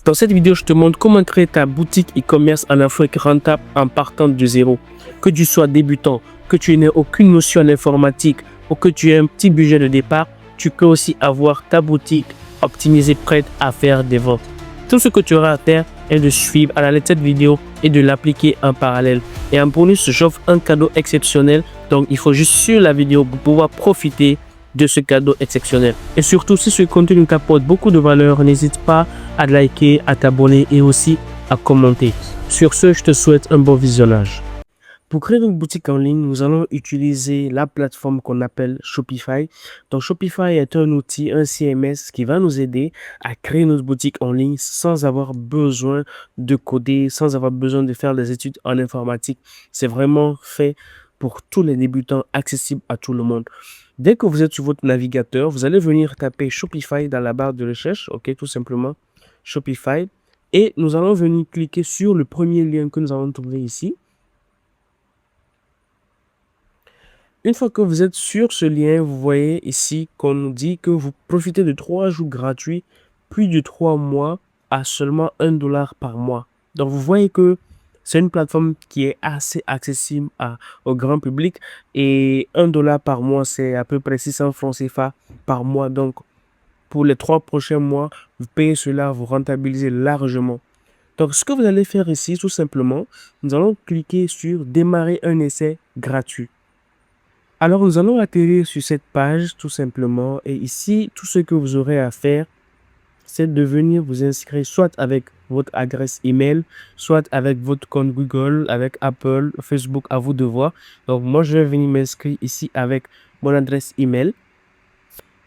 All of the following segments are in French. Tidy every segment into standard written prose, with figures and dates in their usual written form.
Dans cette vidéo, je te montre comment créer ta boutique e-commerce en Afrique rentable en partant de zéro. Que tu sois débutant, que tu n'aies aucune notion en informatique ou que tu aies un petit budget de départ, tu peux aussi avoir ta boutique optimisée prête à faire des ventes. Tout ce que tu auras à faire est de suivre à la lettre cette vidéo et de l'appliquer en parallèle. Et en bonus, j'offre un cadeau exceptionnel. Donc, il faut juste suivre la vidéo pour pouvoir profiter de ce cadeau exceptionnel. Et surtout, si ce contenu t'apporte beaucoup de valeur, n'hésite pas à liker, à t'abonner et aussi à commenter. Sur ce, je te souhaite un bon visionnage. Pour créer une boutique en ligne, nous allons utiliser la plateforme qu'on appelle Shopify. Donc, Shopify est un outil, un CMS qui va nous aider à créer notre boutique en ligne sans avoir besoin de coder, sans avoir besoin de faire des études en informatique. C'est vraiment fait pour tous les débutants, accessible à tout le monde. Dès que vous êtes sur votre navigateur, vous allez venir taper Shopify dans la barre de recherche, ok, tout simplement, Shopify. Et nous allons venir cliquer sur le premier lien que nous allons trouver ici. Une fois que vous êtes sur ce lien, vous voyez ici qu'on nous dit que vous profitez de 3 jours gratuits, plus de 3 mois à seulement $1 par mois. Donc, vous voyez que c'est une plateforme qui est assez accessible au grand public et $1 par mois, c'est à peu près 600 francs CFA par mois. Donc, pour les 3 prochains mois, vous payez cela, vous rentabilisez largement. Donc, ce que vous allez faire ici, tout simplement, nous allons cliquer sur démarrer un essai gratuit. Alors, nous allons atterrir sur cette page tout simplement et ici, tout ce que vous aurez à faire, c'est de venir vous inscrire soit avec votre adresse email, soit avec votre compte Google, avec Apple, Facebook, à vous de voir. Donc, moi, je vais venir m'inscrire ici avec mon adresse email.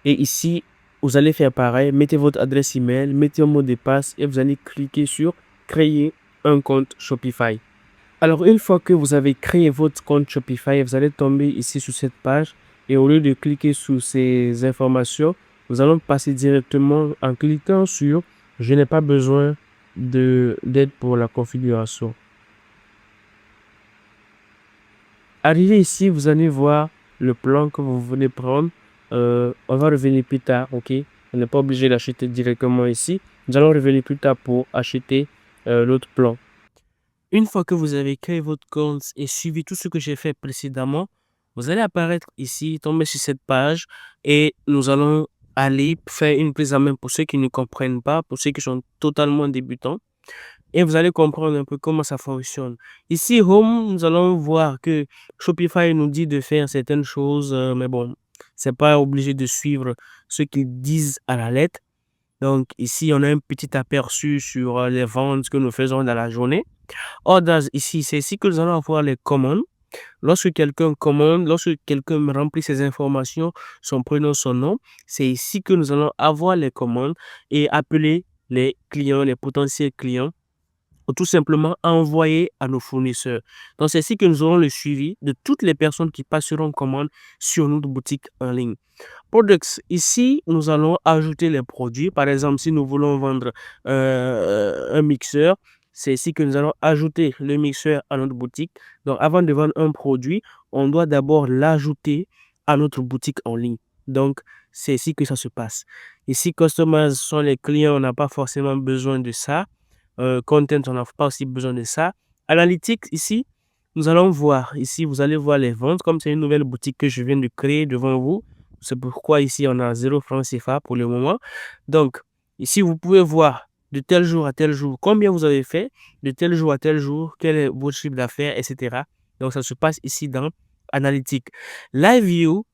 Et ici, vous allez faire pareil, mettez votre adresse email, mettez un mot de passe et vous allez cliquer sur créer un compte Shopify. Alors, une fois que vous avez créé votre compte Shopify, vous allez tomber ici sur cette page et au lieu de cliquer sur ces informations, nous allons passer directement en cliquant sur « Je n'ai pas besoin d'aide pour la configuration ». Arrivé ici, vous allez voir le plan que vous venez prendre. On va revenir plus tard, ok? On n'est pas obligé d'acheter directement ici. Nous allons revenir plus tard pour acheter l'autre plan. Une fois que vous avez créé votre compte et suivi tout ce que j'ai fait précédemment, vous allez apparaître ici, tomber sur cette page et nous allons aller faire une prise en main pour ceux qui ne comprennent pas, pour ceux qui sont totalement débutants. Et vous allez comprendre un peu comment ça fonctionne. Ici, Home, nous allons voir que Shopify nous dit de faire certaines choses, mais bon, c'est pas obligé de suivre ce qu'ils disent à la lettre. Donc ici, on a un petit aperçu sur les ventes que nous faisons dans la journée. Orders, ici, c'est ici que nous allons avoir les commandes. Lorsque quelqu'un commande, lorsque quelqu'un remplit ses informations, son prénom, son nom, c'est ici que nous allons avoir les commandes et appeler les clients, les potentiels clients, ou tout simplement envoyer à nos fournisseurs. Donc, c'est ici que nous aurons le suivi de toutes les personnes qui passeront commande sur notre boutique en ligne. Products, ici, nous allons ajouter les produits. Par exemple, si nous voulons vendre un mixeur, c'est ici que nous allons ajouter le mixeur à notre boutique. Donc, avant de vendre un produit, on doit d'abord l'ajouter à notre boutique en ligne. Donc, c'est ici que ça se passe. Ici, customers sont les clients, on n'a pas forcément besoin de ça. Content, on n'a pas aussi besoin de ça. Analytics, ici, nous allons voir. Ici, vous allez voir les ventes. Comme c'est une nouvelle boutique que je viens de créer devant vous, c'est pourquoi ici, on a 0 francs CFA pour le moment. Donc, ici, vous pouvez voir de tel jour à tel jour combien vous avez fait, de tel jour à tel jour, quel est votre chiffre d'affaires, etc. Donc, ça se passe ici dans Analytics. Live View,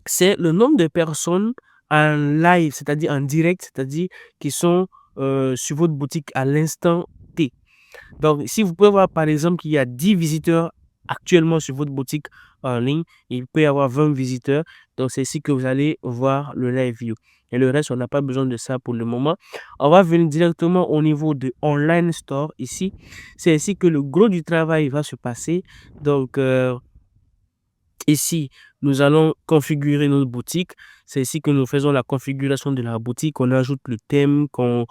c'est le nombre de personnes en live, c'est-à-dire en direct, c'est-à-dire qui sont sur votre boutique à l'instant T. Donc, si vous pouvez voir par exemple qu'il y a 10 visiteurs actuellement sur votre boutique en ligne, il peut y avoir 20 visiteurs. Donc, c'est ici que vous allez voir le live view. Et le reste, on n'a pas besoin de ça pour le moment. On va venir directement au niveau de Online Store ici. C'est ici que le gros du travail va se passer. Donc, ici, nous allons configurer notre boutique. C'est ici que nous faisons la configuration de la boutique. On ajoute le thème, qu'on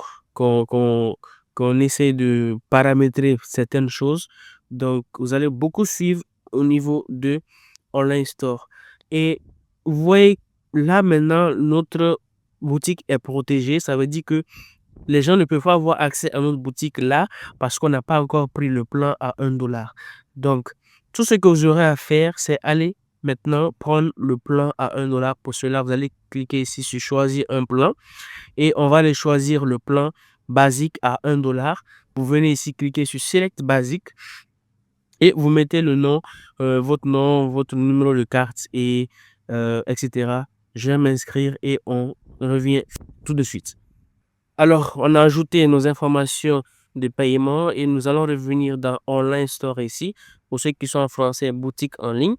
essaie de paramétrer certaines choses. Donc, vous allez beaucoup suivre au niveau de Online Store. Et vous voyez, là maintenant, notre boutique est protégée. Ça veut dire que les gens ne peuvent pas avoir accès à notre boutique là parce qu'on n'a pas encore pris le plan à 1 $. Donc, tout ce que vous aurez à faire, c'est aller maintenant prendre le plan à 1 $. Pour cela, vous allez cliquer ici sur choisir un plan et on va aller choisir le plan basique à 1 $. Vous venez ici cliquer sur Select Basique et vous mettez le nom, votre numéro de carte et etc. Je vais m'inscrire et on revient tout de suite. Alors, on a ajouté nos informations de paiement et nous allons revenir dans Online Store ici. Pour ceux qui sont en français, boutique en ligne.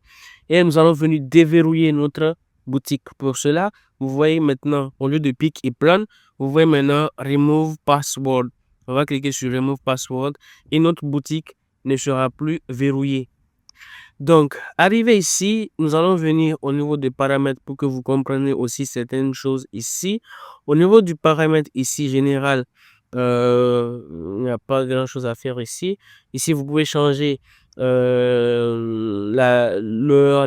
Et nous allons venir déverrouiller notre boutique. Pour cela, vous voyez maintenant, au lieu de pick et plan, vous voyez maintenant Remove Password. On va cliquer sur Remove Password et notre boutique ne sera plus verrouillée. Donc, arrivé ici, nous allons venir au niveau des paramètres pour que vous compreniez aussi certaines choses ici. Au niveau du paramètre ici général, il n'y a pas grand chose à faire ici. Ici, vous pouvez changer l'heure,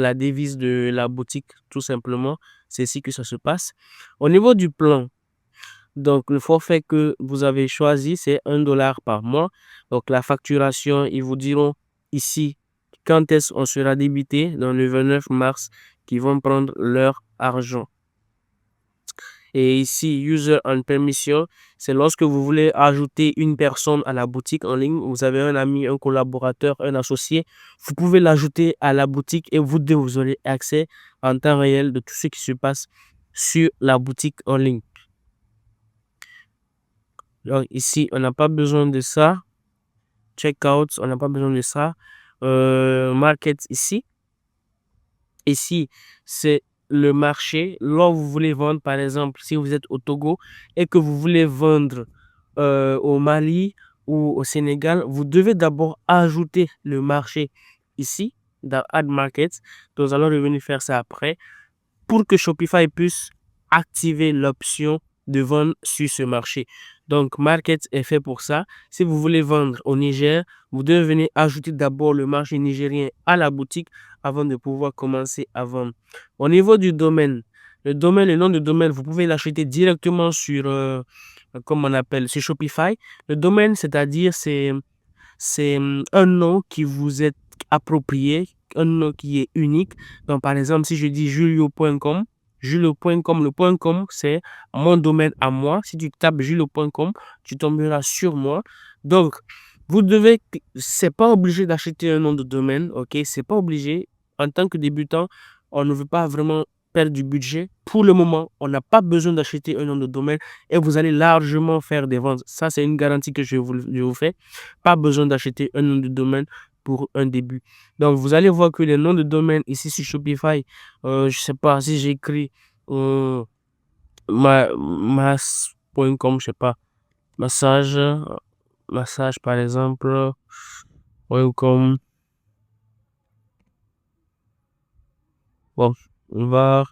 la devise de la boutique, tout simplement. C'est ici que ça se passe. Au niveau du plan, donc le forfait que vous avez choisi, c'est 1 $ par mois. Donc la facturation, ils vous diront ici quand est-ce qu'on sera débité dans le 29 mars qui vont prendre leur argent. Et ici, User and Permission, c'est lorsque vous voulez ajouter une personne à la boutique en ligne. Vous avez un ami, un collaborateur, un associé. Vous pouvez l'ajouter à la boutique et vous aurez accès en temps réel de tout ce qui se passe sur la boutique en ligne. Donc ici, on n'a pas besoin de ça. Checkout, on n'a pas besoin de ça. Market ici. Ici, c'est le marché. Là, vous voulez vendre, par exemple, si vous êtes au Togo et que vous voulez vendre au Mali ou au Sénégal, vous devez d'abord ajouter le marché ici, dans Add Market. Donc, nous allons revenir faire ça après pour que Shopify puisse activer l'option de vendre sur ce marché. Donc, Market est fait pour ça. Si vous voulez vendre au Niger, vous devez venir ajouter d'abord le marché nigérien à la boutique avant de pouvoir commencer à vendre. Au niveau du domaine, le nom de domaine, vous pouvez l'acheter directement sur, comme on appelle, sur Shopify. Le domaine, c'est-à-dire, c'est un nom qui vous est approprié, un nom qui est unique. Donc, par exemple, si je dis julio.com, julio.com, le .com, c'est mon domaine à moi. Si tu tapes julio.com, tu tomberas sur moi. Donc, vous devez, c'est pas obligé d'acheter un nom de domaine, ok? C'est pas obligé. En tant que débutant, on ne veut pas vraiment perdre du budget. Pour le moment, on n'a pas besoin d'acheter un nom de domaine et vous allez largement faire des ventes. Ça, c'est une garantie que je vous fais. Pas besoin d'acheter un nom de domaine pour un début. Donc, vous allez voir que les noms de domaine ici sur Shopify, je sais pas si j'écris mass.com, je sais pas, massage par exemple, .com. Bon, on va.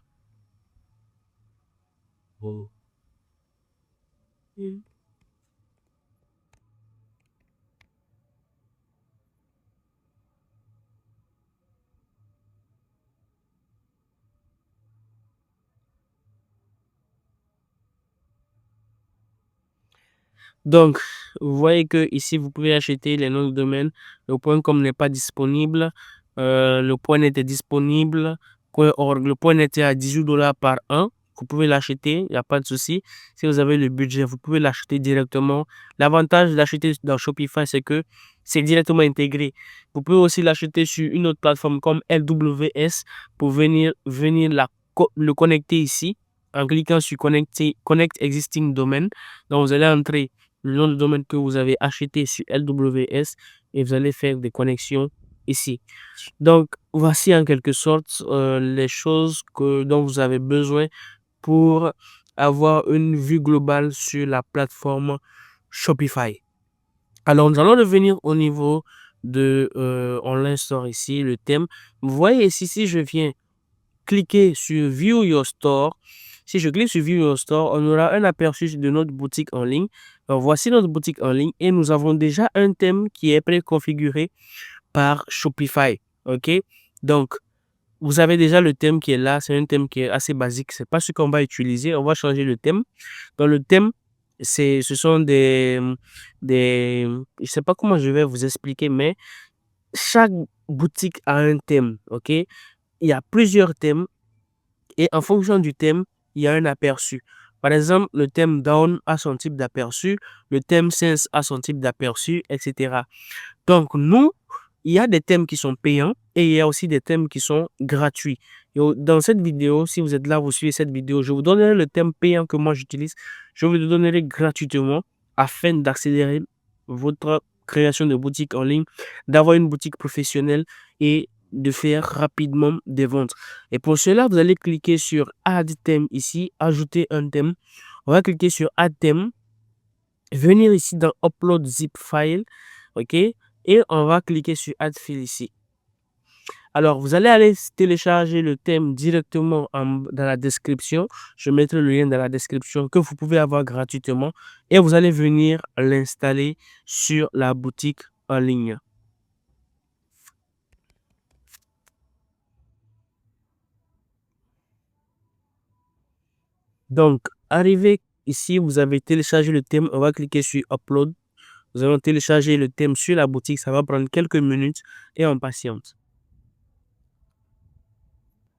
Donc, vous voyez que ici, vous pouvez acheter les noms de domaine. Le .com n'est pas disponible. Le .net est disponible. .org, le .net est à 18 $ par an. Vous pouvez l'acheter, il n'y a pas de souci. Si vous avez le budget, vous pouvez l'acheter directement. L'avantage d'acheter dans Shopify, c'est que c'est directement intégré. Vous pouvez aussi l'acheter sur une autre plateforme comme LWS pour venir le connecter ici en cliquant sur Connect Existing Domain. Donc, vous allez entrer le nom de domaine que vous avez acheté sur LWS et vous allez faire des connexions ici. Donc, voici en quelque sorte les choses dont vous avez besoin pour avoir une vue globale sur la plateforme Shopify. Alors, nous allons revenir au niveau de Online Store ici, le thème. Vous voyez ici, si je viens cliquer sur View Your Store, si je clique sur View Your Store, on aura un aperçu de notre boutique en ligne. Donc, voici notre boutique en ligne et nous avons déjà un thème qui est préconfiguré par Shopify. OK? Donc, vous avez déjà le thème qui est là. C'est un thème qui est assez basique. C'est pas ce qu'on va utiliser. On va changer le thème. Dans le thème, Ce sont je sais pas comment je vais vous expliquer, mais chaque boutique a un thème, ok? Il y a plusieurs thèmes et en fonction du thème, il y a un aperçu. Par exemple, le thème Down a son type d'aperçu, le thème Sense a son type d'aperçu, etc. Donc, nous, il y a des thèmes qui sont payants et il y a aussi des thèmes qui sont gratuits. Dans cette vidéo, si vous êtes là, vous suivez cette vidéo, je vous donnerai le thème payant que moi j'utilise. Je vous le donnerai gratuitement afin d'accélérer votre création de boutique en ligne, d'avoir une boutique professionnelle et de faire rapidement des ventes. Et pour cela, vous allez cliquer sur Add thème ici, ajouter un thème. On va cliquer sur Add thème, venir ici dans Upload zip file, ok? Et on va cliquer sur Add Fill ici. Alors, vous allez aller télécharger le thème directement dans la description. Je mettrai le lien dans la description que vous pouvez avoir gratuitement. Et vous allez venir l'installer sur la boutique en ligne. Donc, arrivé ici, vous avez téléchargé le thème. On va cliquer sur Upload. Nous allons télécharger le thème sur la boutique. Ça va prendre quelques minutes et on patiente.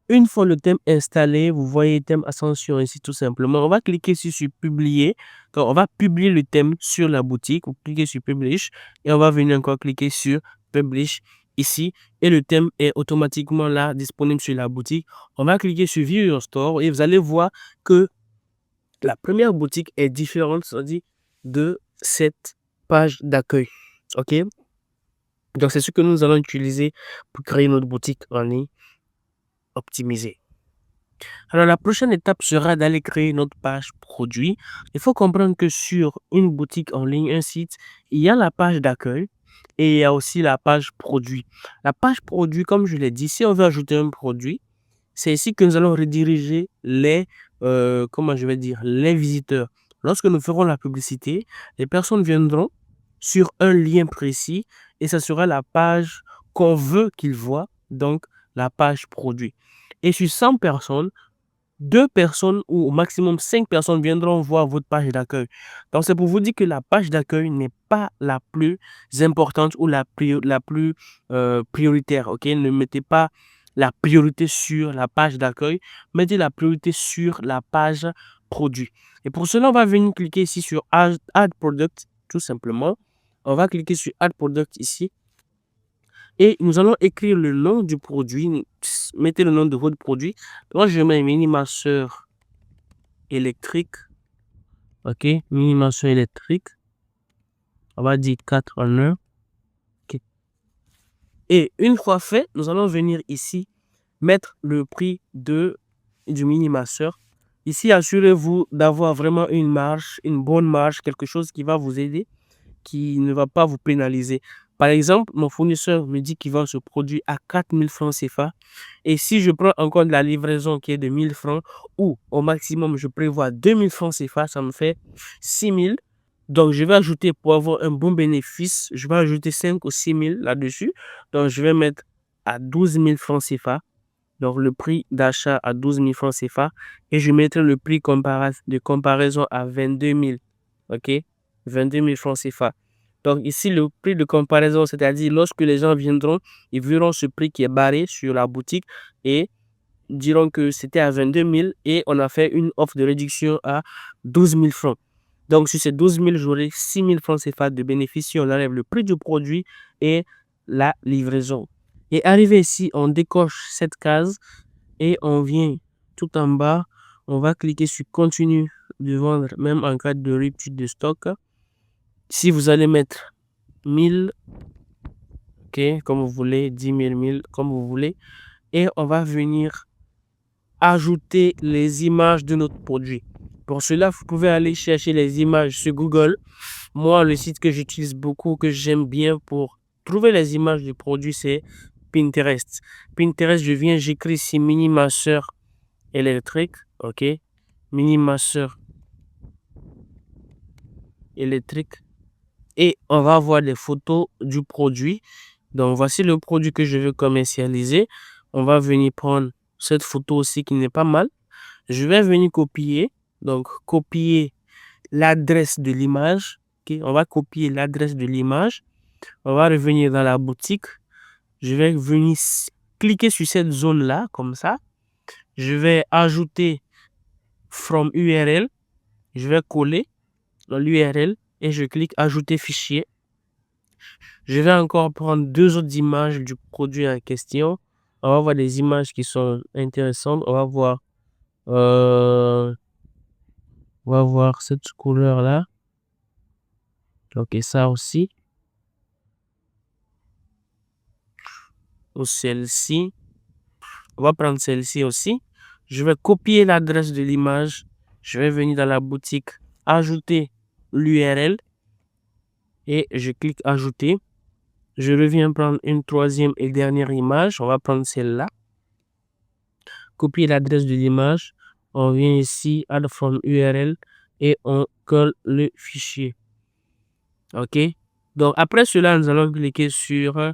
Une fois le thème installé, vous voyez thème Ascension ici tout simplement. On va cliquer sur publier. Donc, on va publier le thème sur la boutique. Vous cliquez sur Publish et on va venir encore cliquer sur Publish ici. Et le thème est automatiquement là, disponible sur la boutique. On va cliquer sur View Your Store et vous allez voir que la première boutique est différente, c'est-à-dire de cette page d'accueil. OK? Donc, c'est ce que nous allons utiliser pour créer notre boutique en ligne optimisée. Alors, la prochaine étape sera d'aller créer notre page produit. Il faut comprendre que sur une boutique en ligne, un site, il y a la page d'accueil et il y a aussi la page produit. La page produit, comme je l'ai dit, si on veut ajouter un produit, c'est ici que nous allons rediriger comment je vais dire, les visiteurs. Lorsque nous ferons la publicité, les personnes viendront sur un lien précis et ce sera la page qu'on veut qu'ils voient, donc la page produit. Et sur 100 personnes, 2 personnes ou au maximum 5 personnes viendront voir votre page d'accueil. Donc, c'est pour vous dire que la page d'accueil n'est pas la plus importante ou la plus prioritaire. Ok, ne mettez pas la priorité sur la page d'accueil, mettez la priorité sur la page produit. Et pour cela, on va venir cliquer ici sur Add Product, tout simplement. On va cliquer sur Add Product ici. Et nous allons écrire le nom du produit. Mettez le nom de votre produit. Moi, je mets mini-masseur électrique. OK. Mini-masseur électrique. On va dire 4 en 1. OK. Et une fois fait, nous allons venir ici mettre le prix du mini-masseur. Ici, assurez-vous d'avoir vraiment une marge, une bonne marge, quelque chose qui va vous aider, qui ne va pas vous pénaliser. Par exemple, mon fournisseur me dit qu'il vend ce produit à 4000 francs CFA. Et si je prends encore de la livraison qui est de 1000 francs, ou au maximum, je prévois 2000 francs CFA, ça me fait 6000. Donc, je vais ajouter pour avoir un bon bénéfice, je vais ajouter 5 ou 6000 là-dessus. Donc, je vais mettre à 12 000 francs CFA. Donc, le prix d'achat à 12 000 francs CFA. Et je mettrai le prix de comparaison à 22 000. OK? 22 000 francs CFA. Donc, ici, le prix de comparaison, c'est-à-dire lorsque les gens viendront, ils verront ce prix qui est barré sur la boutique et diront que c'était à 22 000 et on a fait une offre de réduction à 12 000 francs. Donc, sur ces 12 000, j'aurai 6 000 francs CFA de bénéfice si on enlève le prix du produit et la livraison. Et arrivé ici, on décoche cette case et on vient tout en bas. On va cliquer sur continue de vendre, même en cas de rupture de stock. Si vous allez mettre 1000, ok, comme vous voulez, 10 000, 1000, comme vous voulez. Et on va venir ajouter les images de notre produit. Pour cela, vous pouvez aller chercher les images sur Google. Moi, le site que j'utilise beaucoup, que j'aime bien pour trouver les images du produit, c'est Pinterest. Pinterest, j'écris ici mini masseur électrique, ok, mini masseur électrique. Et on va voir les photos du produit. Donc, voici le produit que je veux commercialiser. On va venir prendre cette photo aussi qui n'est pas mal. Je vais venir copier. Donc, copier l'adresse de l'image. Ok, on va copier l'adresse de l'image. On va revenir dans la boutique. Je vais venir cliquer sur cette zone-là, comme ça. Je vais ajouter from URL. Je vais coller dans l'URL et je clique ajouter fichier. Je vais encore prendre 2 autres images du produit en question. On va voir des images qui sont intéressantes. On va voir cette couleur-là. Ok, ça aussi. Ou celle-ci. On va prendre celle-ci aussi. Je vais copier l'adresse de l'image. Je vais venir dans la boutique, ajouter l'URL et je clique ajouter. Je reviens prendre une troisième et dernière image. On va prendre celle-là. Copier l'adresse de l'image. On vient ici, add from URL et on colle le fichier. Ok. Donc après cela, nous allons cliquer sur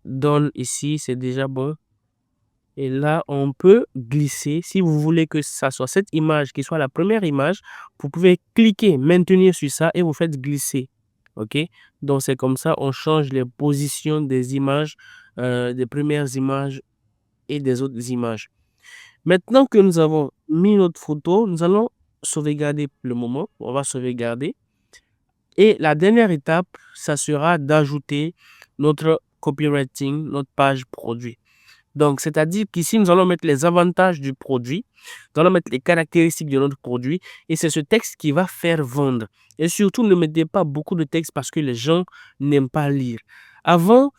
Done ici. C'est déjà bon. Et là, on peut glisser. Si vous voulez que ça soit cette image qui soit la première image, vous pouvez cliquer, maintenir sur ça et vous faites glisser. Ok. Donc c'est comme ça, on change les positions des images, des premières images et des autres images. Maintenant que nous avons mis notre photo, nous allons sauvegarder le moment. On va sauvegarder. Et la dernière étape, ça sera d'ajouter notre copywriting, notre page produit. Donc, c'est-à-dire qu'ici, nous allons mettre les avantages du produit, nous allons mettre les caractéristiques de notre produit, et c'est ce texte qui va faire vendre. Et surtout, ne mettez pas beaucoup de texte parce que les gens n'aiment pas lire. Avant,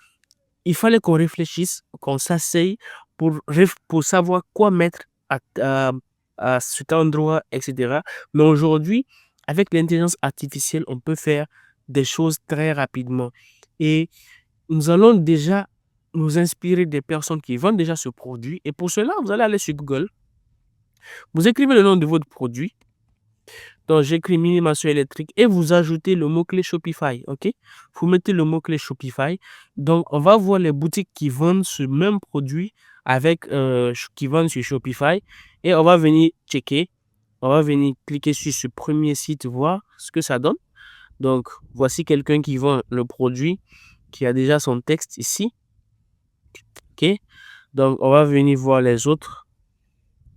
il fallait qu'on réfléchisse, qu'on s'asseye pour savoir quoi mettre à cet endroit, etc. Mais aujourd'hui, avec l'intelligence artificielle, on peut faire des choses très rapidement. Et nous allons déjà nous inspirer des personnes qui vendent déjà ce produit. Et pour cela, vous allez aller sur Google. Vous écrivez le nom de votre produit. Donc, j'écris mini masseur électrique et vous ajoutez le mot-clé Shopify. OK? Vous mettez le mot-clé Shopify. Donc, on va voir les boutiques qui vendent ce même produit qui vendent sur Shopify. Et on va venir checker. On va venir cliquer sur ce premier site, voir ce que ça donne. Donc, voici quelqu'un qui vend le produit, qui a déjà son texte ici. OK? Donc, on va venir voir les autres.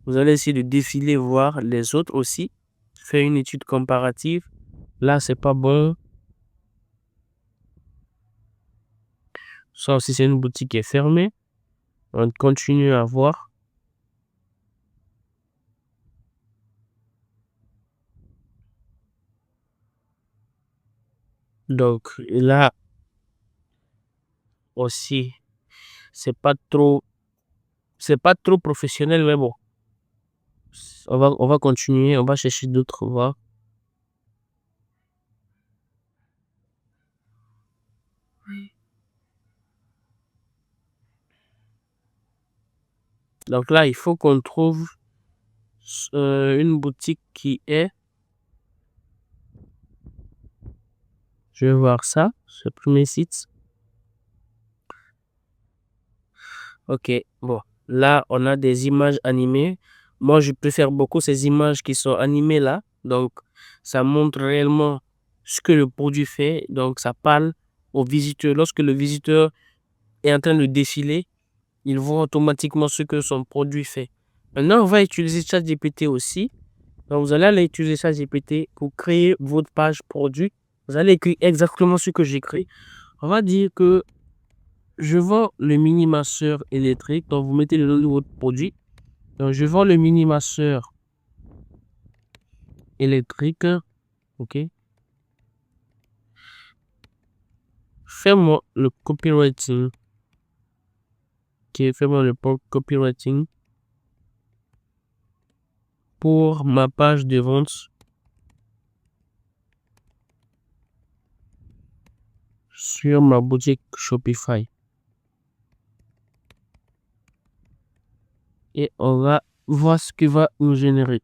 Vous allez essayer de défiler, voir les autres aussi. Faire une étude comparative. Là, c'est pas bon. Ça aussi, c'est une boutique qui est fermée. On continue à voir. Donc, là aussi, c'est pas trop professionnel, mais bon. On va continuer, on va chercher d'autres voies. Donc là, il faut qu'on trouve une boutique qui est... Je vais voir ça, ce premier site. Ok, bon. Là, on a des images animées. Moi, je préfère beaucoup ces images qui sont animées là. Donc, ça montre réellement ce que le produit fait. Donc, ça parle au visiteur. Lorsque le visiteur est en train de défiler, il voit automatiquement ce que son produit fait. Maintenant, on va utiliser ChatGPT aussi. Donc, vous allez aller utiliser ChatGPT pour créer votre page produit. Vous allez écrire exactement ce que j'écris. On va dire que je vends le mini masseur électrique. Donc, vous mettez le nom de votre produit. Donc, je vends le mini masseur électrique. OK. Fais-moi le copywriting. OK, fais-moi le copywriting pour ma page de vente sur ma boutique Shopify. Et on va voir ce qui va nous générer.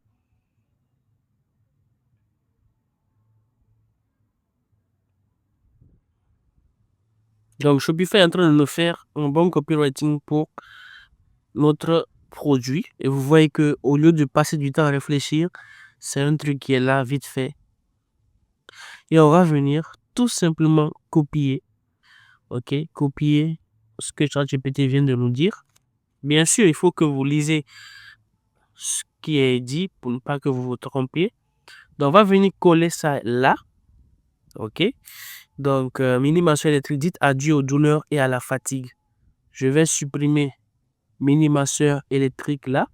Donc, Shopify est en train de nous faire un bon copywriting pour notre produit. Et vous voyez que au lieu de passer du temps à réfléchir, c'est un truc qui est là vite fait. Et on va venir tout simplement copier. OK, copier ce que ChatGPT vient de nous dire. Bien sûr, il faut que vous lisez ce qui est dit pour ne pas que vous vous trompiez. Donc, on va venir coller ça là. OK. Donc, minimation électrique, dites adieu aux douleurs et à la fatigue. Je vais supprimer minimasseur électrique là.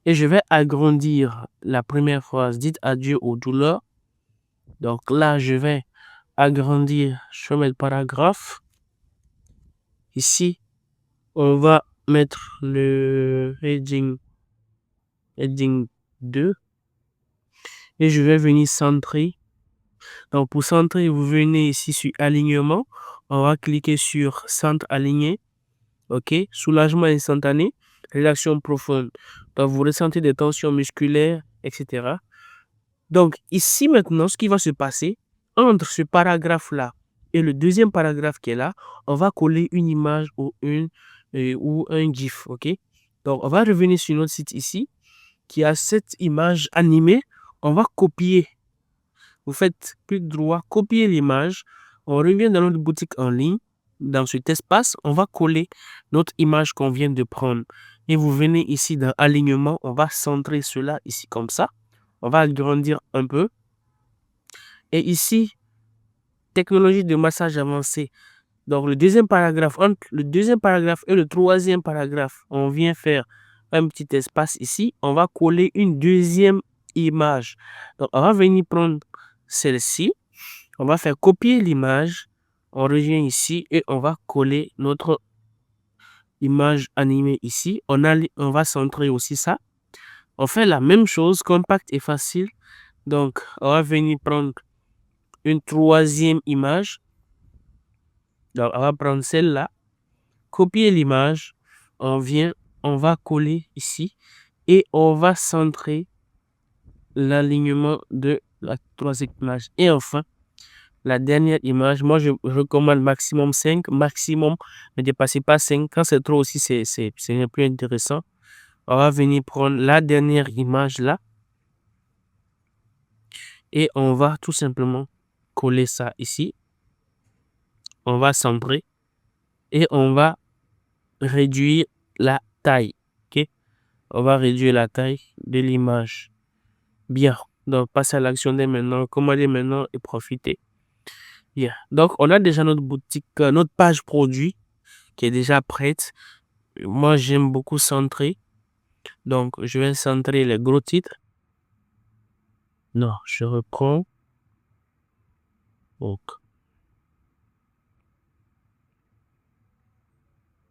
Et je vais agrandir la première phrase, dites adieu aux douleurs. Donc là, je vais agrandir, je vais mettre paragraphe. Ici, on va mettre le heading 2. Et je vais venir centrer. Donc pour centrer, vous venez ici sur alignement. On va cliquer sur centre aligné. OK. Soulagement instantané. Rélaxation profonde. Donc vous ressentez des tensions musculaires, etc. Donc ici maintenant, ce qui va se passer, entre ce paragraphe-là et le deuxième paragraphe qui est là, on va coller une image ou un GIF. OK. Donc on va revenir sur notre site ici, qui a cette image animée. On va copier. Vous faites clic droit, copier l'image. On revient dans notre boutique en ligne. Dans cet espace, on va coller notre image qu'on vient de prendre. Et vous venez ici dans alignement. On va centrer cela ici comme ça. On va agrandir un peu. Et ici, technologie de massage avancée. Donc, le deuxième paragraphe, entre le deuxième paragraphe et le troisième paragraphe, on vient faire un petit espace ici. On va coller une deuxième image. Donc, on va venir prendre celle-ci. On va faire copier l'image. On revient ici et on va coller notre image animée ici. On va centrer aussi ça. On fait la même chose, compact et facile. Donc, on va venir prendre une troisième image. Donc, on va prendre celle-là, copier l'image, on va coller ici et on va centrer l'alignement de la troisième image. Et enfin, la dernière image, moi je recommande maximum 5, maximum, ne dépassez pas 5. Quand c'est trop aussi, c'est plus intéressant. On va venir prendre la dernière image là et on va tout simplement coller ça ici. On va centrer et on va réduire la taille. OK? On va réduire la taille de l'image. Bien. Donc, passez à l'action dès maintenant. Commandez maintenant et profitez. Bien. Donc, on a déjà notre boutique, notre page produit qui est déjà prête. Moi, j'aime beaucoup centrer. Donc, je vais centrer les gros titres. Non, je reprends. Donc,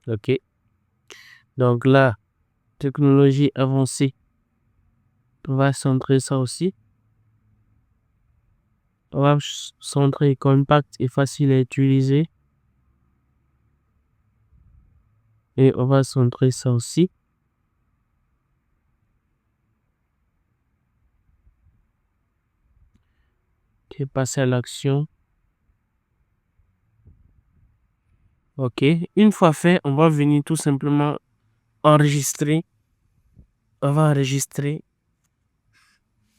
OK. Donc là, technologie avancée. On va centrer ça aussi. On va centrer compact et facile à utiliser. Et on va centrer ça aussi. OK, passer à l'action. OK. Une fois fait, on va venir tout simplement enregistrer. On va enregistrer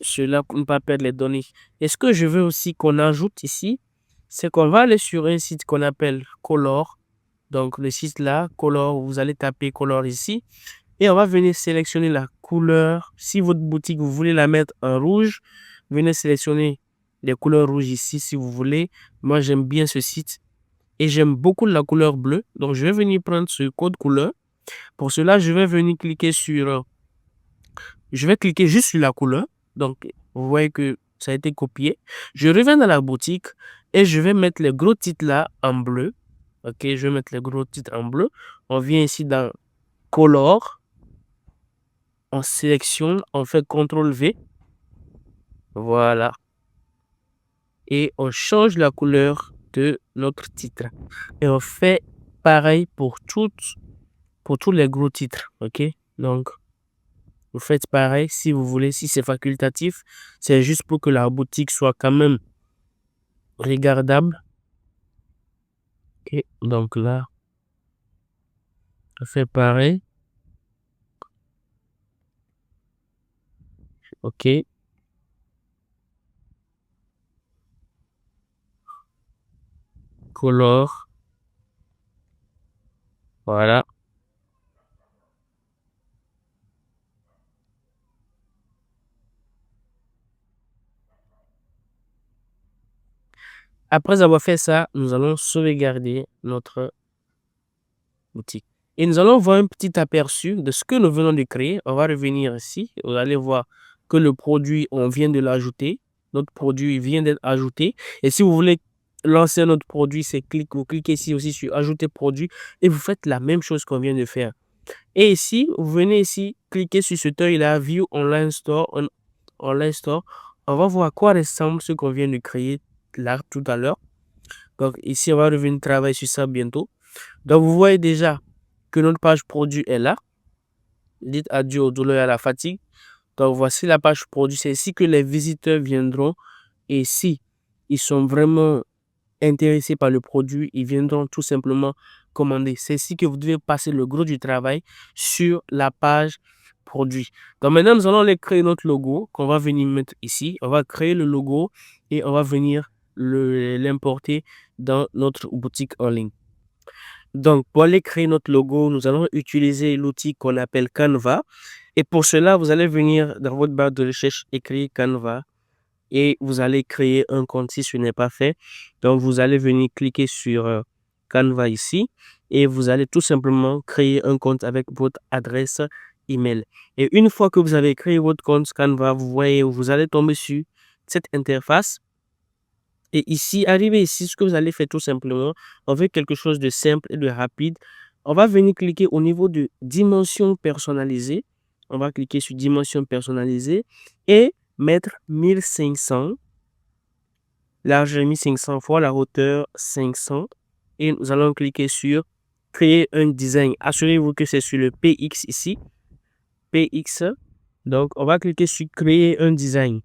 cela pour ne pas perdre les données. Et ce que je veux aussi qu'on ajoute ici, c'est qu'on va aller sur un site qu'on appelle Color. Donc le site là, Color, vous allez taper Color ici. Et on va venir sélectionner la couleur. Si votre boutique, vous voulez la mettre en rouge, venez sélectionner les couleurs rouges ici si vous voulez. Moi, j'aime bien ce site. Et j'aime beaucoup la couleur bleue. Donc, je vais venir prendre ce code couleur. Pour cela, je vais venir cliquer sur... je vais cliquer juste sur la couleur. Donc, vous voyez que ça a été copié. Je reviens dans la boutique et je vais mettre les gros titres là en bleu. OK, je vais mettre les gros titres en bleu. On vient ici dans Color. On sélectionne, on fait CTRL V. Voilà. Et on change la couleur de notre titre. Et on fait pareil pour tous les gros titres. OK? Donc, vous faites pareil si vous voulez, si c'est facultatif. C'est juste pour que la boutique soit quand même regardable. OK? Donc là, on fait pareil. OK? color. Voilà. Après avoir fait ça, nous allons sauvegarder notre boutique. Et nous allons voir un petit aperçu de ce que nous venons de créer. On va revenir ici. Vous allez voir que le produit, on vient de l'ajouter. Notre produit vient d'être ajouté. Et si vous voulez lancer notre produit, vous cliquez ici aussi sur ajouter produit et vous faites la même chose qu'on vient de faire. Et ici, vous venez ici, cliquez sur cet œil-là, View Online Store. Online Store. On va voir à quoi ressemble ce qu'on vient de créer là tout à l'heure. Donc ici, on va revenir travailler sur ça bientôt. Donc vous voyez déjà que notre page produit est là. Dites adieu aux douleurs et à la fatigue. Donc voici la page produit. C'est ici que les visiteurs viendront. Et si ils sont vraiment intéressés par le produit, ils viendront tout simplement commander. C'est ici que vous devez passer le gros du travail sur la page produit. Donc maintenant, nous allons aller créer notre logo qu'on va venir mettre ici. On va créer le logo et on va venir l'importer dans notre boutique en ligne. Donc, pour aller créer notre logo, nous allons utiliser l'outil qu'on appelle Canva. Et pour cela, vous allez venir dans votre barre de recherche, écrire Canva et vous allez créer un compte si ce n'est pas fait. Donc, vous allez venir cliquer sur Canva ici et vous allez tout simplement créer un compte avec votre adresse email. Et une fois que vous avez créé votre compte Canva, vous voyez, vous allez tomber sur cette interface. Et ici, arrivé ici, ce que vous allez faire tout simplement, on veut quelque chose de simple et de rapide. On va venir cliquer au niveau de dimension personnalisée. On va cliquer sur dimension personnalisée et mettre 1500. Largeur 1500 fois la hauteur 500. Et nous allons cliquer sur créer un design. Assurez-vous que c'est sur le PX ici. PX. Donc, on va cliquer sur créer un design.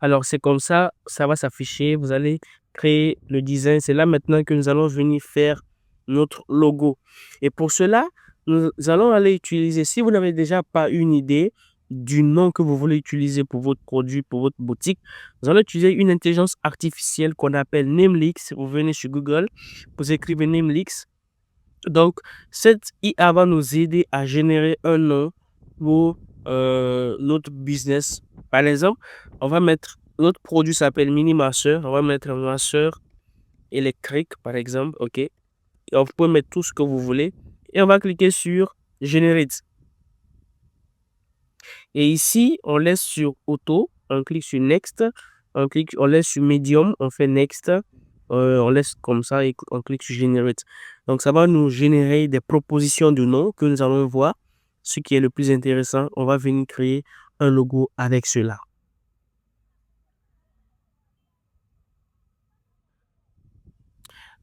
Alors, c'est comme ça va s'afficher. Vous allez créer le design. C'est là maintenant que nous allons venir faire notre logo. Et pour cela, nous allons aller utiliser, si vous n'avez déjà pas une idée du nom que vous voulez utiliser pour votre produit, pour votre boutique, vous allez utiliser une intelligence artificielle qu'on appelle Namelix. Vous venez sur Google, vous écrivez Namelix. Donc, cette IA va nous aider à générer un nom pour notre business. Par exemple, on va mettre, notre produit s'appelle Mini Masseur. On va mettre un masseur électrique, par exemple, OK. Et vous pouvez mettre tout ce que vous voulez. Et on va cliquer sur Generate. Et ici, on laisse sur Auto. On clique sur Next. On laisse sur Medium. On fait Next. On laisse comme ça et on clique sur Generate. Donc, ça va nous générer des propositions de noms que nous allons voir. Ce qui est le plus intéressant, on va venir créer un logo avec cela.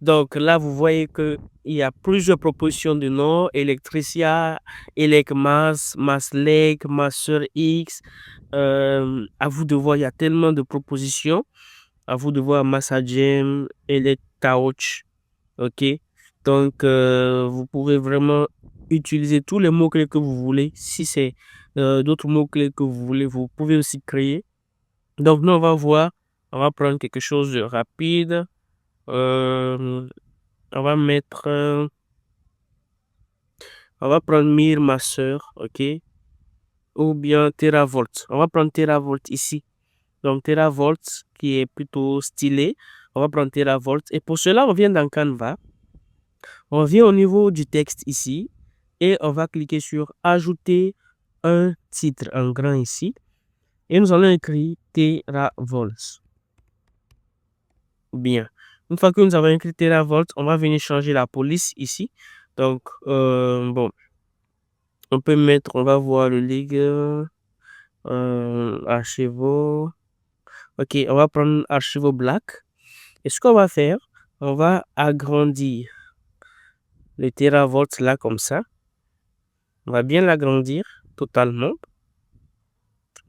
Donc là, vous voyez qu'il y a plusieurs propositions de noms. Electricia, Elecmas, Maslake, Master X. À vous de voir, il y a tellement de propositions. À vous de voir Massagem, Electouch. OK. Donc, vous pouvez vraiment utiliser tous les mots-clés que vous voulez. Si c'est d'autres mots-clés que vous voulez, vous pouvez aussi créer. Donc, nous, on va voir. On va prendre quelque chose de rapide. On va mettre... on va prendre Mir, ma soeur, OK? Ou bien Teravolt. On va prendre Teravolt ici. Donc, Teravolt qui est plutôt stylé. On va prendre Teravolt. Et pour cela, on vient dans Canva. On vient au niveau du texte ici. Et on va cliquer sur Ajouter un titre en grand ici. Et nous allons écrire Teravolt. Bien. Une fois que nous avons écrit Teravolt, on va venir changer la police ici. Donc, bon, on peut mettre, on va voir le ligue, archivo. Ok, on va prendre archivo black. Et ce qu'on va faire, on va agrandir le Teravolt là comme ça. On va bien l'agrandir totalement.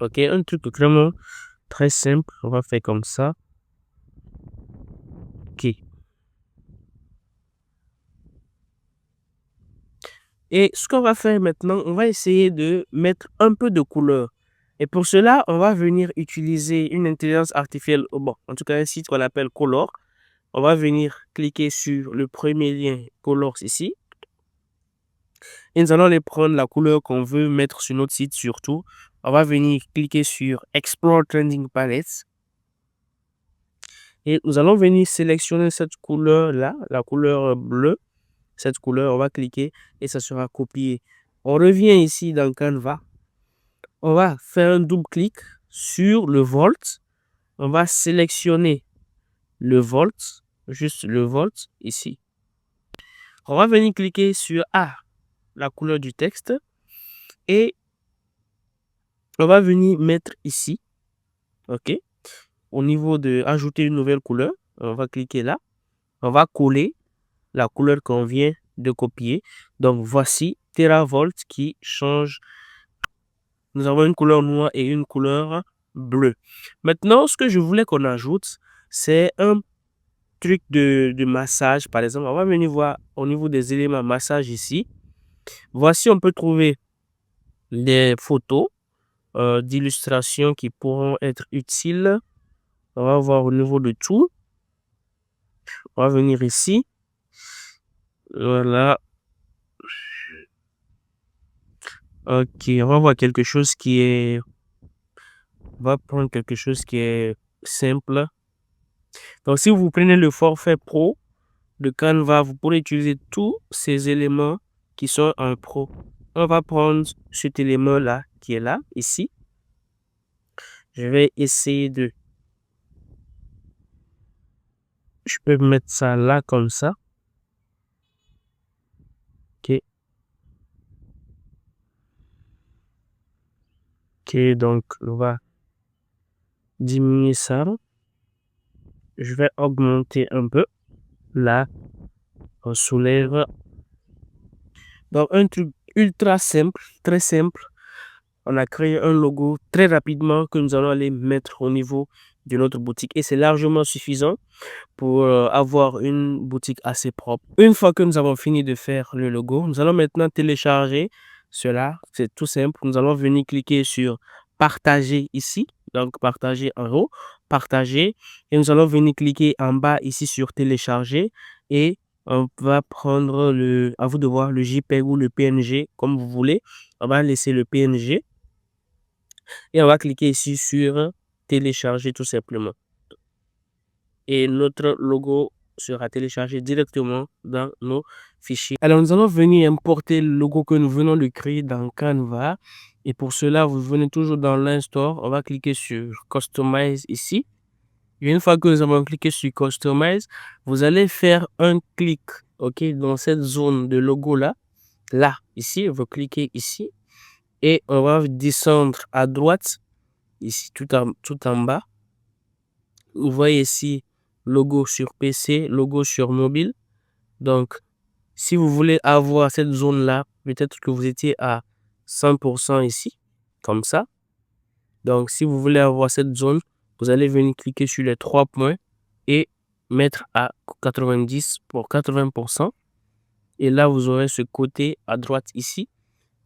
Ok, un truc vraiment très simple. On va faire comme ça. Ok. Et ce qu'on va faire maintenant, on va essayer de mettre un peu de couleur. Et pour cela, on va venir utiliser une intelligence artificielle, bon, en tout cas un site qu'on appelle Color. On va venir cliquer sur le premier lien Colors ici. Et nous allons aller prendre la couleur qu'on veut mettre sur notre site surtout. On va venir cliquer sur Explore Trending Palettes. Et nous allons venir sélectionner cette couleur-là, la couleur bleue. Cette couleur, on va cliquer et ça sera copié. On revient ici dans Canva. On va faire un double clic sur le volt. On va sélectionner le volt, juste le volt ici. On va venir cliquer sur la couleur du texte et on va venir mettre ici, ok, au niveau de ajouter une nouvelle couleur. On va cliquer là. On va coller la couleur qu'on vient de copier. Donc voici TeraVolt qui change. Nous avons une couleur noire et une couleur bleue. Maintenant, ce que je voulais qu'on ajoute, c'est un truc de massage. Par exemple, on va venir voir au niveau des éléments massage ici. Voici, on peut trouver des photos d'illustrations qui pourront être utiles. On va voir au niveau de tout. On va venir ici. Voilà. Ok, on va voir quelque chose qui est... On va prendre quelque chose qui est simple. Donc, si vous prenez le forfait pro de Canva, vous pourrez utiliser tous ces éléments qui sont en pro. On va prendre cet élément-là qui est là, ici. Je vais essayer de... Je peux mettre ça là comme ça. Ok. Ok, donc on va diminuer ça. Je vais augmenter un peu. Là, on soulève. Donc, un truc ultra simple, très simple. On a créé un logo très rapidement que nous allons aller mettre au niveau de notre boutique. Et c'est largement suffisant pour avoir une boutique assez propre. Une fois que nous avons fini de faire le logo, nous allons maintenant télécharger cela. C'est tout simple. Nous allons venir cliquer sur partager ici. Donc, partager en haut, partager. Et nous allons venir cliquer en bas ici sur télécharger. Et on va prendre à vous de voir, le JPEG ou le PNG, comme vous voulez. On va laisser le PNG. Et on va cliquer ici sur télécharger tout simplement. Et notre logo sera téléchargé directement dans nos fichiers. Alors, nous allons venir importer le logo que nous venons de créer dans Canva. Et pour cela, vous venez toujours dans l'Instore. On va cliquer sur Customize ici. Et une fois que nous avons cliqué sur Customize, vous allez faire un clic, ok, dans cette zone de logo là. Là, ici, vous cliquez ici. Et on va descendre à droite, ici, tout en bas. Vous voyez ici, logo sur PC, logo sur mobile. Donc, si vous voulez avoir cette zone-là, peut-être que vous étiez à 100% ici, comme ça. Donc, si vous voulez avoir cette zone, vous allez venir cliquer sur les 3 points et mettre à 90 pour 80%. Et là, vous aurez ce côté à droite ici.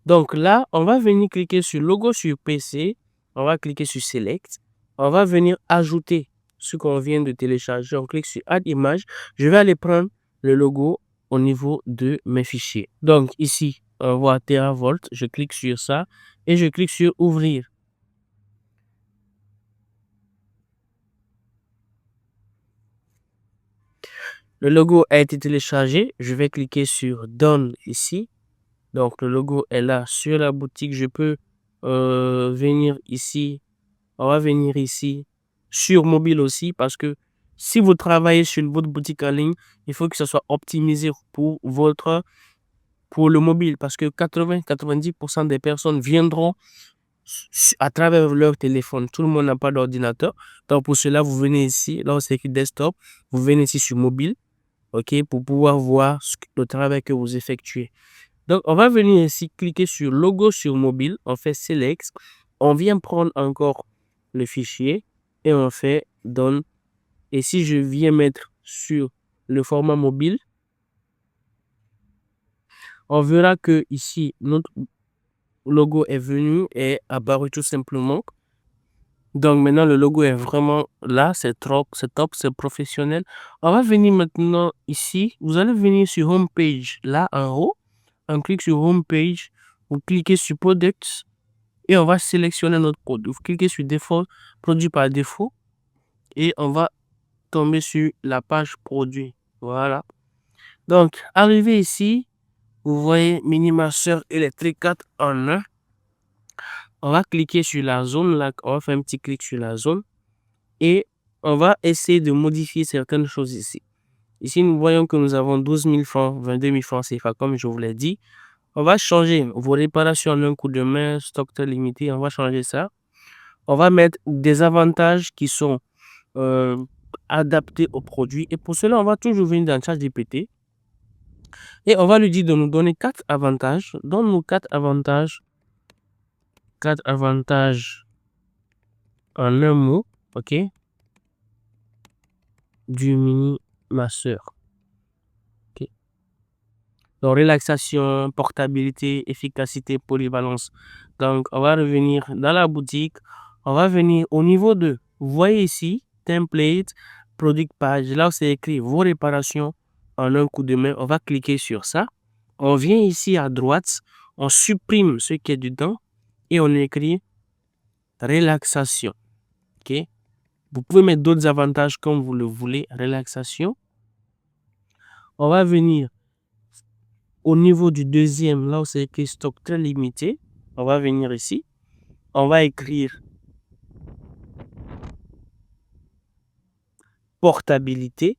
Donc là, on va venir cliquer sur logo sur PC. On va cliquer sur Select. On va venir ajouter ce qu'on vient de télécharger. On clique sur Add Image. Je vais aller prendre le logo au niveau de mes fichiers. Donc ici, on voit TeraVolt. Je clique sur ça et je clique sur Ouvrir. Le logo a été téléchargé. Je vais cliquer sur Done ici. Donc le logo est là sur la boutique. Je peux venir ici. On va venir ici sur mobile aussi parce que si vous travaillez sur votre boutique en ligne, il faut que ce soit optimisé pour le mobile parce que 80-90% des personnes viendront à travers leur téléphone. Tout le monde n'a pas d'ordinateur. Donc pour cela, vous venez ici, là c'est écrit desktop, vous venez ici sur mobile, ok, pour pouvoir voir le travail que vous effectuez. Donc on va venir ici, cliquer sur logo sur mobile, on fait select, on vient prendre encore le fichier et on fait Done. Et si je viens mettre sur le format mobile, on verra que ici, logo est venu et apparu tout simplement. Donc maintenant, le logo est vraiment là, c'est top, c'est professionnel. On va venir maintenant ici. Vous allez venir sur Home Page, là en haut. On clique sur Home Page. Vous cliquez sur Products et on va sélectionner notre produit. Vous cliquez sur Défaut, Produit par défaut et on va tomber sur la page Produit. Voilà. Donc, arrivé ici, vous voyez mini-masseur électrique 4 en 1. On va cliquer sur la zone, là, on va faire un petit clic sur la zone et on va essayer de modifier certaines choses ici. Ici, nous voyons que nous avons 12 000 francs, 22 000 francs CFA, comme je vous l'ai dit. On va changer vos réparations en un coup de main, stock très limité, on va changer ça. On va mettre des avantages qui sont adaptés au produit. Et pour cela, on va toujours venir dans ChatGPT et on va lui dire de nous donner 4 avantages. Donne-nous 4 avantages. 4 avantages en un mot, ok, du mini masseur. Okay. Donc, relaxation, portabilité, efficacité, polyvalence. Donc, on va revenir dans la boutique. On va venir au niveau de, vous voyez ici, template, product page. Là où c'est écrit vos réparations en un coup de main. On va cliquer sur ça. On vient ici à droite. On supprime ce qui est dedans et on écrit relaxation. Ok. Vous pouvez mettre d'autres avantages comme vous le voulez. Relaxation. On va venir au niveau du deuxième, là où c'est écrit stock très limité. On va venir ici. On va écrire portabilité.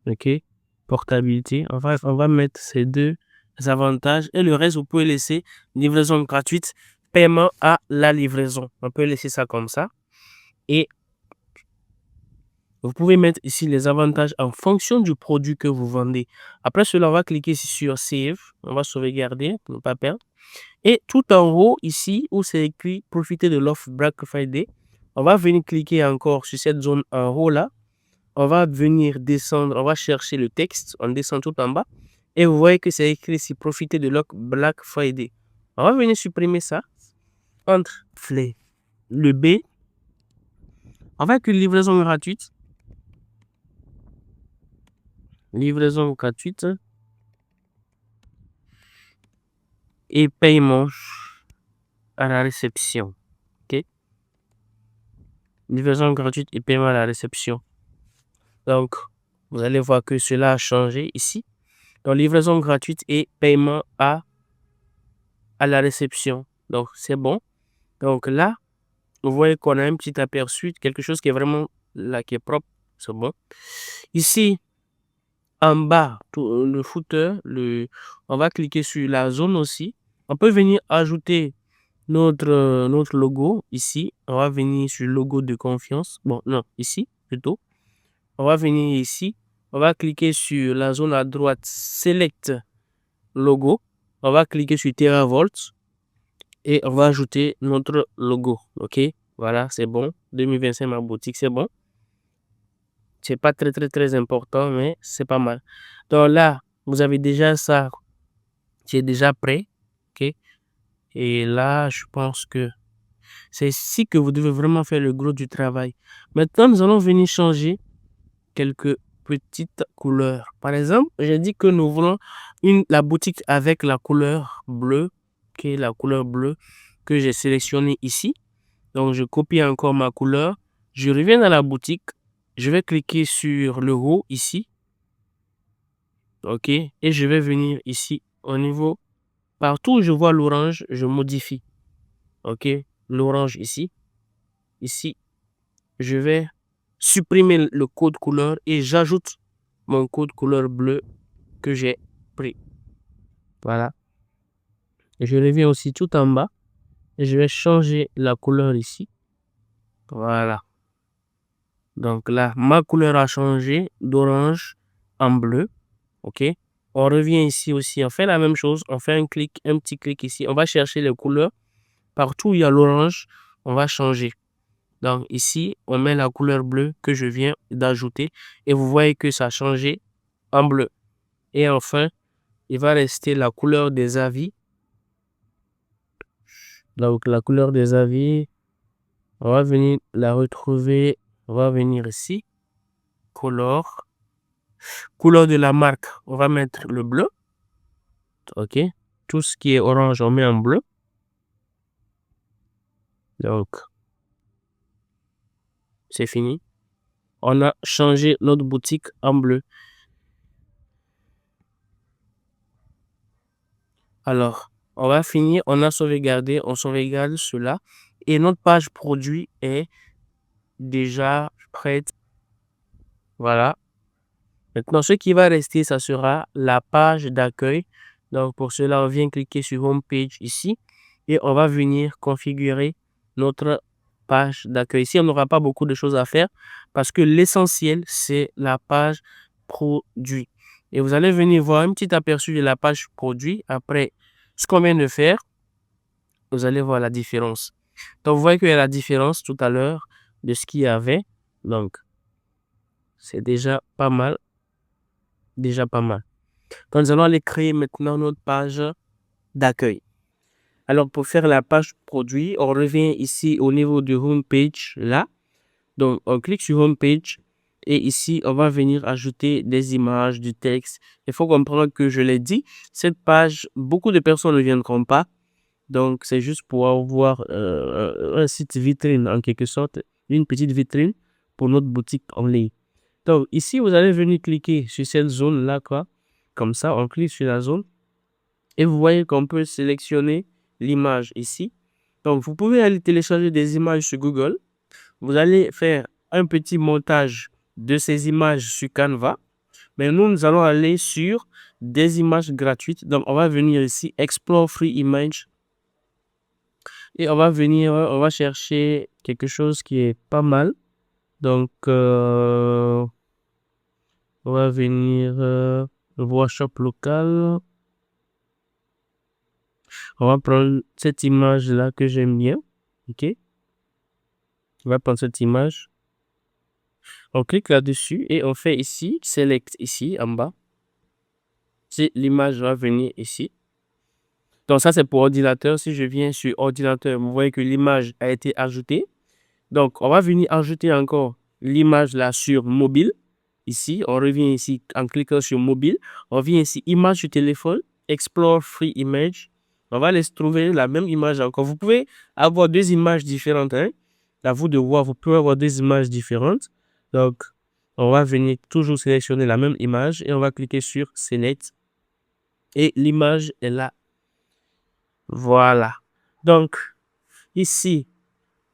Ok. Portabilité. On va mettre ces deux avantages. Et le reste, vous pouvez laisser livraison gratuite, paiement à la livraison. On peut laisser ça comme ça. Et vous pouvez mettre ici les avantages en fonction du produit que vous vendez. Après cela, on va cliquer ici sur Save. On va sauvegarder pour ne pas perdre. Et tout en haut, ici, où c'est écrit « Profitez de l'offre Black Friday », on va venir cliquer encore sur cette zone en haut là. On va venir descendre, on va chercher le texte. On descend tout en bas. Et vous voyez que c'est écrit ici « Profitez de l'offre Black Friday ». On va venir supprimer ça. Entre le B, avec une livraison gratuite. Livraison gratuite. Et paiement à la réception. Ok. Livraison gratuite et paiement à la réception. Donc, vous allez voir que cela a changé ici. Donc, livraison gratuite et paiement à la réception. Donc, c'est bon. Donc là, vous voyez qu'on a un petit aperçu, quelque chose qui est vraiment là, qui est propre. C'est bon. Ici, en bas, le footer, on va cliquer sur la zone aussi. On peut venir ajouter notre logo ici. On va venir sur logo de confiance. Bon, non, ici plutôt. On va venir ici. On va cliquer sur la zone à droite, Select logo. On va cliquer sur TeraVolt et on va ajouter notre logo. Ok, voilà, c'est bon. 2025, ma boutique, c'est bon. C'est pas très important, mais c'est pas mal. Donc là, vous avez déjà ça. C'est déjà prêt. Ok. Et là, je pense que c'est ici que vous devez vraiment faire le gros du travail. Maintenant, nous allons venir changer quelques petites couleurs. Par exemple, j'ai dit que nous voulons la boutique avec la couleur bleue, qui est la couleur bleue que j'ai sélectionnée ici. Donc, je copie encore ma couleur. Je reviens dans la boutique. Je vais cliquer sur le haut ici. OK. Et je vais venir ici au niveau. Partout où je vois l'orange, je modifie. OK. L'orange ici. Ici, je vais supprimer le code couleur et j'ajoute mon code couleur bleu que j'ai pris. Voilà. Et je reviens aussi tout en bas et je vais changer la couleur ici. Voilà. Donc là, ma couleur a changé d'orange en bleu. OK. On revient ici aussi. On fait la même chose. On fait un petit clic ici. On va chercher les couleurs. Partout où il y a l'orange, on va changer. Donc ici, on met la couleur bleue que je viens d'ajouter et vous voyez que ça a changé en bleu. Et enfin, il va rester la couleur des avis. Donc la couleur des avis, on va venir la retrouver. On va venir ici. Couleur. Couleur de la marque, on va mettre le bleu. OK. Tout ce qui est orange, on met en bleu. Donc, c'est fini. On a changé notre boutique en bleu. Alors, on va finir. On a sauvegardé. On sauvegarde cela. Et notre page produit est déjà prête. Voilà. Maintenant, ce qui va rester, ça sera la page d'accueil. Donc, pour cela, on vient cliquer sur Home Page ici. Et on va venir configurer notre page d'accueil. Ici, on n'aura pas beaucoup de choses à faire parce que l'essentiel, c'est la page produit. Et vous allez venir voir un petit aperçu de la page produit. Après ce qu'on vient de faire, vous allez voir la différence. Donc, vous voyez qu'il y a la différence tout à l'heure de ce qu'il y avait. Donc, c'est déjà pas mal. Déjà pas mal. Donc, nous allons aller créer maintenant notre page d'accueil. Alors, pour faire la page produit, on revient ici au niveau du Home Page, là. Donc, on clique sur Home Page et ici, on va venir ajouter des images, du texte. Il faut comprendre que je l'ai dit, cette page, beaucoup de personnes ne viendront pas. Donc, c'est juste pour avoir un site vitrine, en quelque sorte, une petite vitrine pour notre boutique en ligne. Donc, ici, vous allez venir cliquer sur cette zone-là, quoi. Comme ça, on clique sur la zone. Et vous voyez qu'on peut sélectionner l'image ici. Donc, vous pouvez aller télécharger des images sur Google. Vous allez faire un petit montage de ces images sur Canva. Mais nous allons aller sur des images gratuites. Donc, on va venir ici, Explore Free Image. Et on va venir, on va chercher quelque chose qui est pas mal. Donc, on va venir workshop local. On va prendre cette image-là que j'aime bien. OK. On va prendre cette image. On clique là-dessus et on fait ici, select ici en bas. Si l'image va venir ici. Donc ça, c'est pour ordinateur. Si je viens sur ordinateur, vous voyez que l'image a été ajoutée. Donc, on va venir ajouter encore l'image là sur mobile. Ici, on revient ici en cliquant sur mobile. On vient ici, image sur téléphone, Explore Free Image. On va laisser trouver la même image encore. Vous pouvez avoir deux images différentes. Hein? À vous de voir, vous pouvez avoir deux images différentes. Donc, on va venir toujours sélectionner la même image et on va cliquer sur Select. Et l'image est là. Voilà. Donc, ici,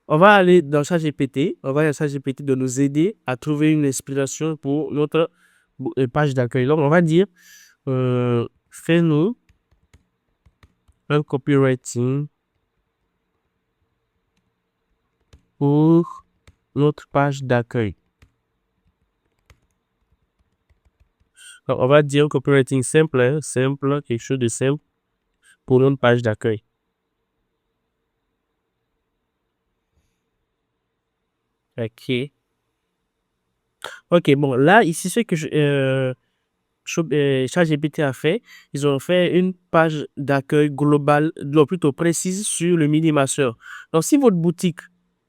on va aller dans ChatGPT. On va aller à ChatGPT de nous aider à trouver une inspiration pour notre page d'accueil. Donc, on va dire, fais-nous un copywriting pour notre page d'accueil. On va dire copywriting simple, hein, simple, quelque chose de simple pour notre page d'accueil. OK. OK, bon, là, ici, ce que ChatGPT a fait, ils ont fait une page d'accueil globale, non, plutôt précise sur le mini master. Donc, si votre boutique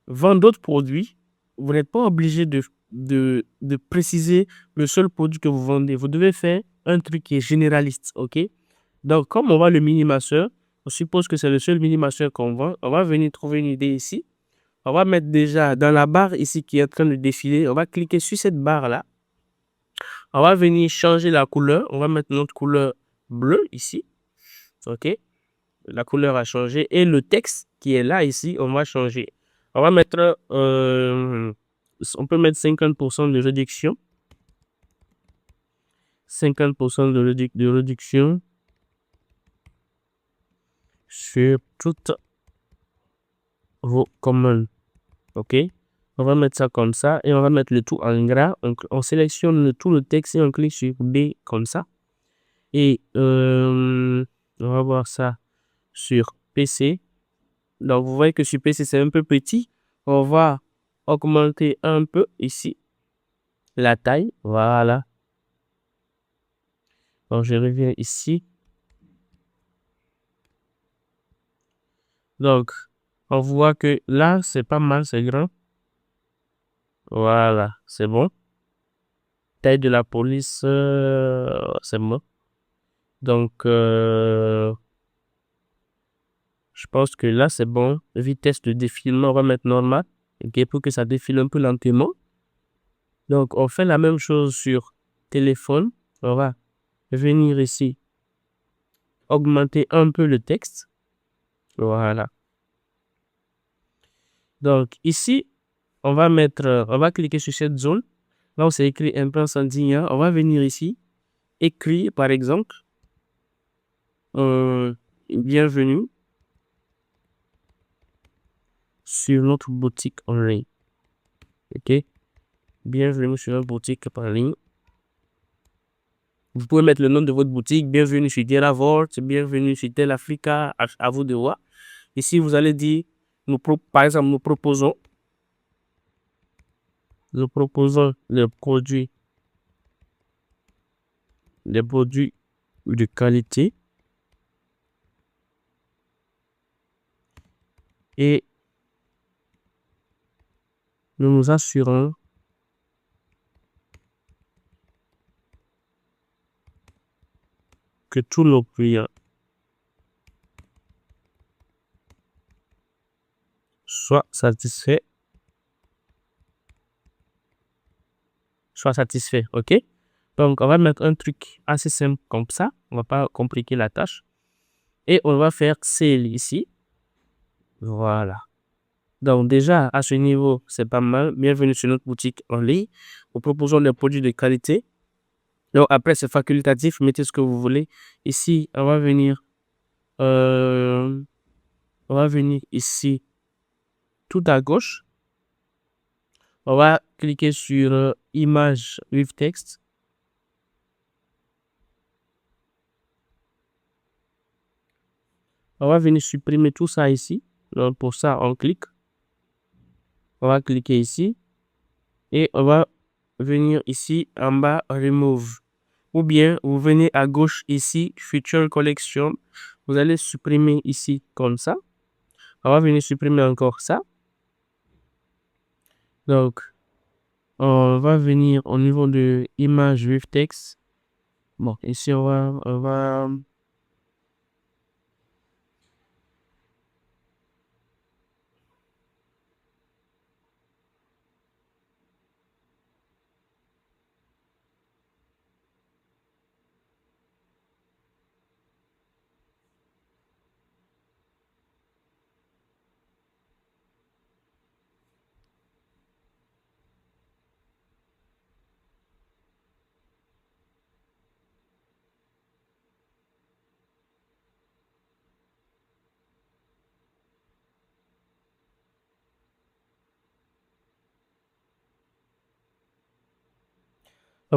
vend d'autres produits, vous n'êtes pas obligé de préciser le seul produit que vous vendez. Vous devez faire un truc qui est généraliste, OK? Donc, comme on vend le mini master, on suppose que c'est le seul mini master qu'on vend. On va venir trouver une idée ici. On va mettre déjà dans la barre ici qui est en train de défiler, on va cliquer sur cette barre-là. On va venir changer la couleur. On va mettre notre couleur bleue ici. OK. La couleur a changé. Et le texte qui est là ici, on va changer. On va mettre, on peut mettre 50% de réduction. 50% de réduction sur toutes vos commandes. OK. On va mettre ça comme ça et on va mettre le tout en gras. On sélectionne tout le texte et on clique sur B comme ça. Et on va voir ça sur PC. Donc, vous voyez que sur PC, c'est un peu petit. On va augmenter un peu ici la taille. Voilà. Donc, je reviens ici. Donc, on voit que là, c'est pas mal, c'est grand. Voilà, c'est bon. Taille de la police, c'est bon. Donc, je pense que là, c'est bon. Vitesse de défilement, on va mettre normal. OK, pour que ça défile un peu lentement. Donc, on fait la même chose sur téléphone. On va venir ici, augmenter un peu le texte. Voilà. Donc, ici, on va cliquer sur cette zone. Là où c'est écrit imprints indigène, on va venir ici, écrire, par exemple, bienvenue sur notre boutique en ligne. OK? Bienvenue sur notre boutique en ligne. Vous pouvez mettre le nom de votre boutique. Bienvenue chez Delavort, bienvenue chez Tel Africa, à vous de voir. Ici, vous allez dire, par exemple, nous proposons des produits de qualité et nous nous assurons que tous nos clients soient satisfaits. OK? Donc, on va mettre un truc assez simple comme ça. On va pas compliquer la tâche. Et on va faire Sale ici. Voilà. Donc, déjà, à ce niveau, c'est pas mal. Bienvenue sur notre boutique en ligne. Nous proposons des produits de qualité. Donc, après, c'est facultatif. Mettez ce que vous voulez. Ici, on va venir ici, tout à gauche. On va cliquer sur Image with text. On va venir supprimer tout ça ici. Donc, pour ça, on clique. On va cliquer ici. Et on va venir ici en bas, Remove. Ou bien, vous venez à gauche ici, Feature Collection. Vous allez supprimer ici comme ça. On va venir supprimer encore ça. Donc, on va venir au niveau de Image with Text. Bon, ici, on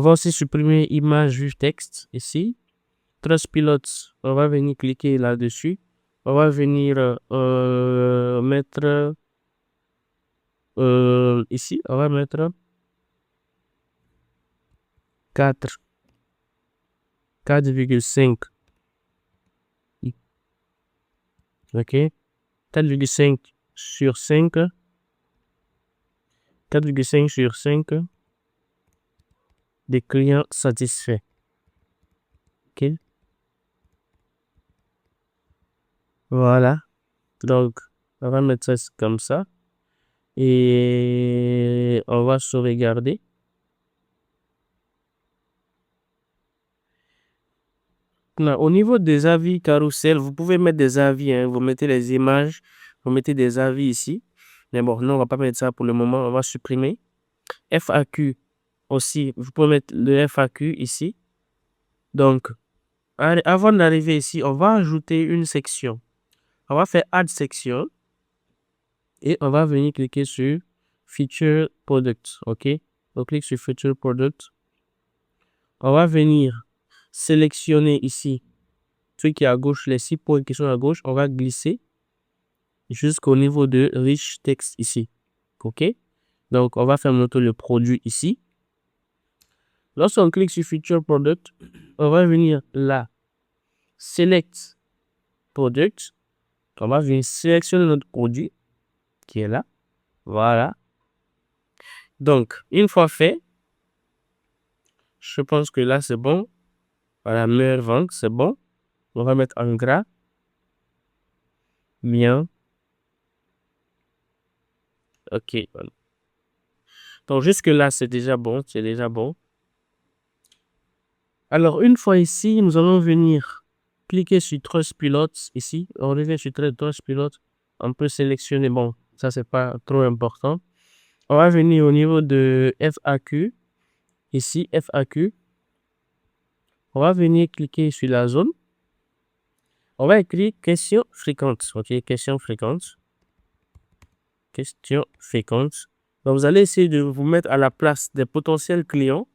va aussi supprimer Image with Text ici. Trustpilot, on va venir cliquer là-dessus. On va venir mettre ici, on va mettre 4,5. OK? 4,5 sur 5. 4,5 sur 5 des clients satisfaits. OK? Voilà. Donc, on va mettre ça comme ça. Et on va sauvegarder. Là, au niveau des avis carrousel, vous pouvez mettre des avis. Vous mettez les images, vous mettez des avis ici. Mais bon, non, on va pas mettre ça pour le moment. On va supprimer. FAQ aussi, vous pouvez mettre le FAQ ici. Donc, avant d'arriver ici, on va ajouter une section. On va faire Add Section. Et on va venir cliquer sur Feature Product. OK? On clique sur Feature Product. On va venir sélectionner ici celui qui est à gauche, les 6 points qui sont à gauche. On va glisser jusqu'au niveau de Rich Text ici. OK? Donc, on va faire noter le produit ici. Lorsqu'on clique sur Feature Product, on va venir là, Select Product. On va venir sélectionner notre produit qui est là. Voilà. Donc, une fois fait, je pense que là, c'est bon. Voilà, meilleure vente, c'est bon. On va mettre en gras. Bien. OK. Voilà. Donc, jusque-là, c'est déjà bon. C'est déjà bon. Alors, une fois ici, nous allons venir cliquer sur Trustpilot ici. On revient sur Trustpilot. On peut sélectionner. Bon, ça, c'est pas trop important. On va venir au niveau de FAQ. Ici, FAQ. On va venir cliquer sur la zone. On va écrire question fréquente. OK, question fréquente. Question fréquente. Donc, vous allez essayer de vous mettre à la place des potentiels clients,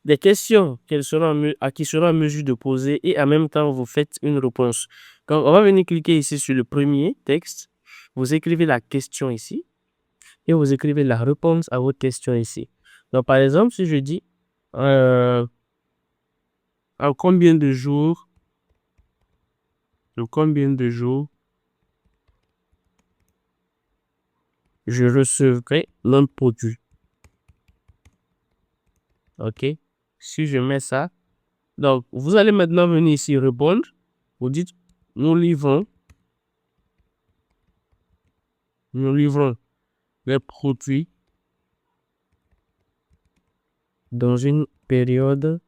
des questions qui seront en mesure de poser et en même temps, vous faites une réponse. Donc, on va venir cliquer ici sur le premier texte. Vous écrivez la question ici et vous écrivez la réponse à votre question ici. Donc, par exemple, si je dis en combien de jours je recevrai l'un produit. OK. Si je mets ça, donc vous allez maintenant venir ici répondre. Vous dites, nous livrons les produits dans une période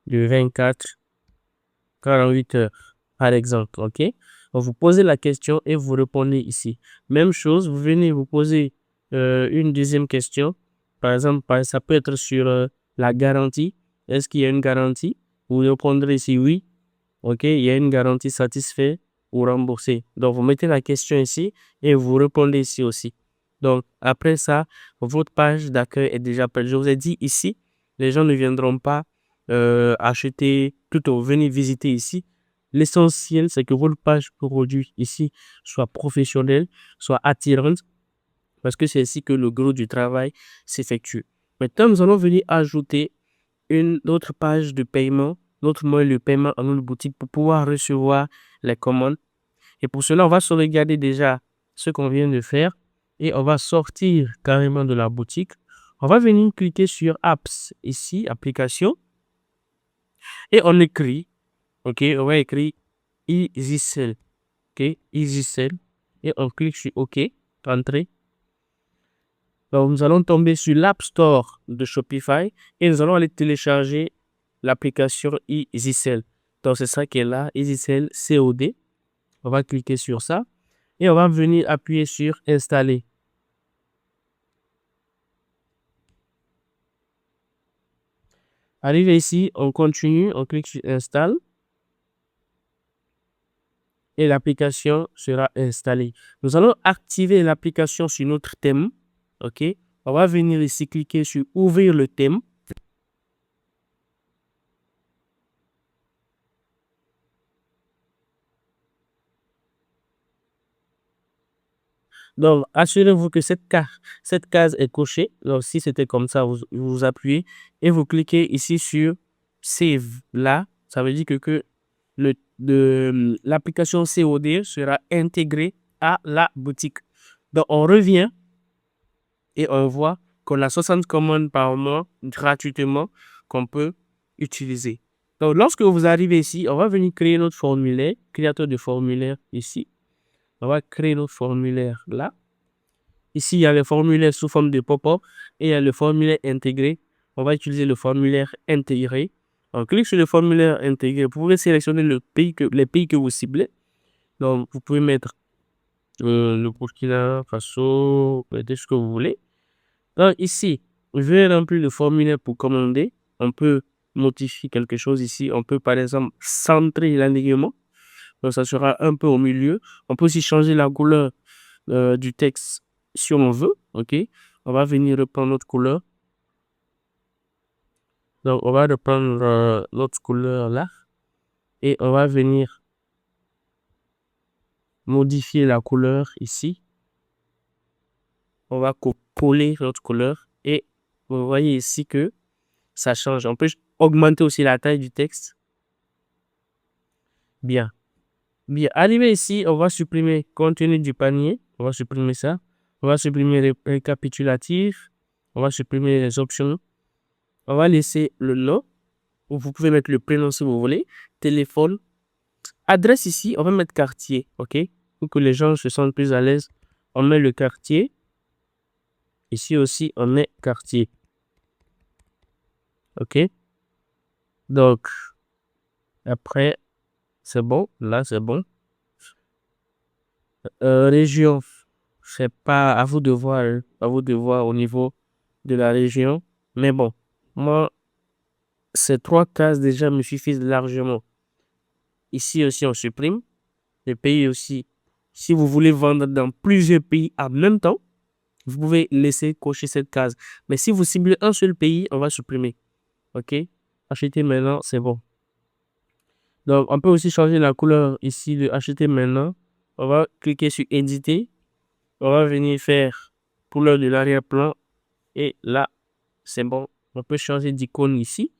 de 48 heures, par exemple. OK. Donc, vous posez la question et vous répondez ici. Même chose, vous venez vous poser une deuxième question. Par exemple, ça peut être sur la garantie. Est-ce qu'il y a une garantie? Vous répondrez ici oui. OK, il y a une garantie satisfaite ou remboursée. Donc, vous mettez la question ici et vous répondez ici aussi. Donc, après ça, votre page d'accueil est déjà prête. Je vous ai dit ici, les gens ne viendront pas acheter, plutôt venir visiter ici. L'essentiel, c'est que votre page produit ici soit professionnelle, soit attirante, parce que c'est ici que le gros du travail s'effectue. Maintenant, nous allons venir ajouter une autre page de paiement, notre moyen de paiement en notre boutique pour pouvoir recevoir les commandes. Et pour cela, on va sauvegarder déjà ce qu'on vient de faire et on va sortir carrément de la boutique. On va venir cliquer sur Apps ici, Application, et on écrit, OK, on va écrire EasySell, OK, EasySell, et on clique sur OK, Entrée. Donc, nous allons tomber sur l'App Store de Shopify et nous allons aller télécharger l'application EasySell. Donc, c'est ça qui est là, EasySell COD. On va cliquer sur ça et on va venir appuyer sur Installer. Arrivé ici, on continue, on clique sur Install et l'application sera installée. Nous allons activer l'application sur notre thème. OK? On va venir ici cliquer sur Ouvrir le thème. Donc, assurez-vous que cette case est cochée. Donc, si c'était comme ça, vous appuyez et vous cliquez ici sur Save. Là, ça veut dire que l'application COD sera intégrée à la boutique. Donc, on revient et on voit qu'on a 60 commandes par mois gratuitement qu'on peut utiliser. Donc, lorsque vous arrivez ici, on va venir créer notre formulaire, créateur de formulaire ici. On va créer notre formulaire là. Ici, il y a le formulaire sous forme de pop-up et il y a le formulaire intégré. On va utiliser le formulaire intégré. On clique sur le formulaire intégré. Vous pouvez sélectionner les pays que vous ciblez. Donc, vous pouvez mettre le Burkina Faso, mettez ce que vous voulez. Donc, ici, je vais remplir le formulaire pour commander. On peut modifier quelque chose ici. On peut, par exemple, centrer l'alignement. Donc, ça sera un peu au milieu. On peut aussi changer la couleur du texte si on veut. OK? On va venir reprendre notre couleur. Donc, on va reprendre notre couleur là. Et on va venir modifier la couleur ici. on va coller notre couleur et vous voyez ici que ça change. On peut augmenter aussi la taille du texte. Bien. Bien. Arrivé ici, on va supprimer contenu du panier. On va supprimer ça. On va supprimer les récapitulatifs. On va supprimer les options. On va laisser le nom. Vous pouvez mettre le prénom si vous voulez. Téléphone. Adresse ici, on va mettre quartier. OK? Pour que les gens se sentent plus à l'aise. On met le quartier. Ici aussi, on met quartier. OK? Donc, après, c'est bon. Là, c'est bon. Région, c'est pas à vous de voir, à vous de voir au niveau de la région. Mais bon, moi, ces 3 cases déjà me suffisent largement. Ici aussi, on supprime. Les pays aussi. Si vous voulez vendre dans plusieurs pays en même temps, vous pouvez laisser cocher cette case. Mais si vous ciblez un seul pays, on va supprimer. OK? Acheter maintenant, c'est bon. Donc, on peut aussi changer la couleur ici de acheter maintenant. On va cliquer sur éditer. On va venir faire couleur de l'arrière-plan. Et là, c'est bon. On peut changer d'icône ici.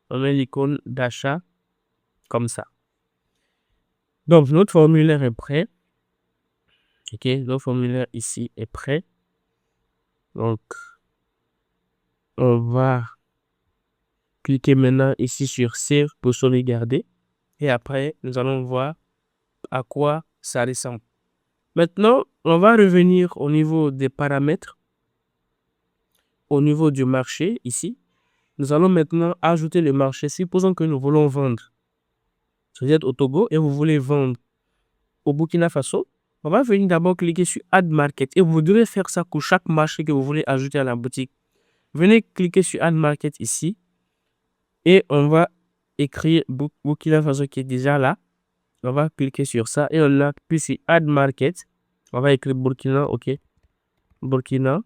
On met l'icône d'achat comme ça. Donc, notre formulaire est prêt. OK, notre formulaire ici est prêt. Donc, on va cliquer maintenant ici sur Save pour sauvegarder. Et après, nous allons voir à quoi ça ressemble. Maintenant, on va revenir au niveau des paramètres. Au niveau du marché, ici, nous allons maintenant ajouter le marché. Supposons que nous voulons vendre. Vous êtes au Togo et vous voulez vendre au Burkina Faso. On va venir d'abord cliquer sur Add Market. Et vous devez faire ça pour chaque marché que vous voulez ajouter à la boutique. Venez cliquer sur Add Market ici. Et on va écrire Burkina Faso qui est déjà là. On va cliquer sur ça et on appuie sur Add Market. On va écrire Burkina, OK. Burkina.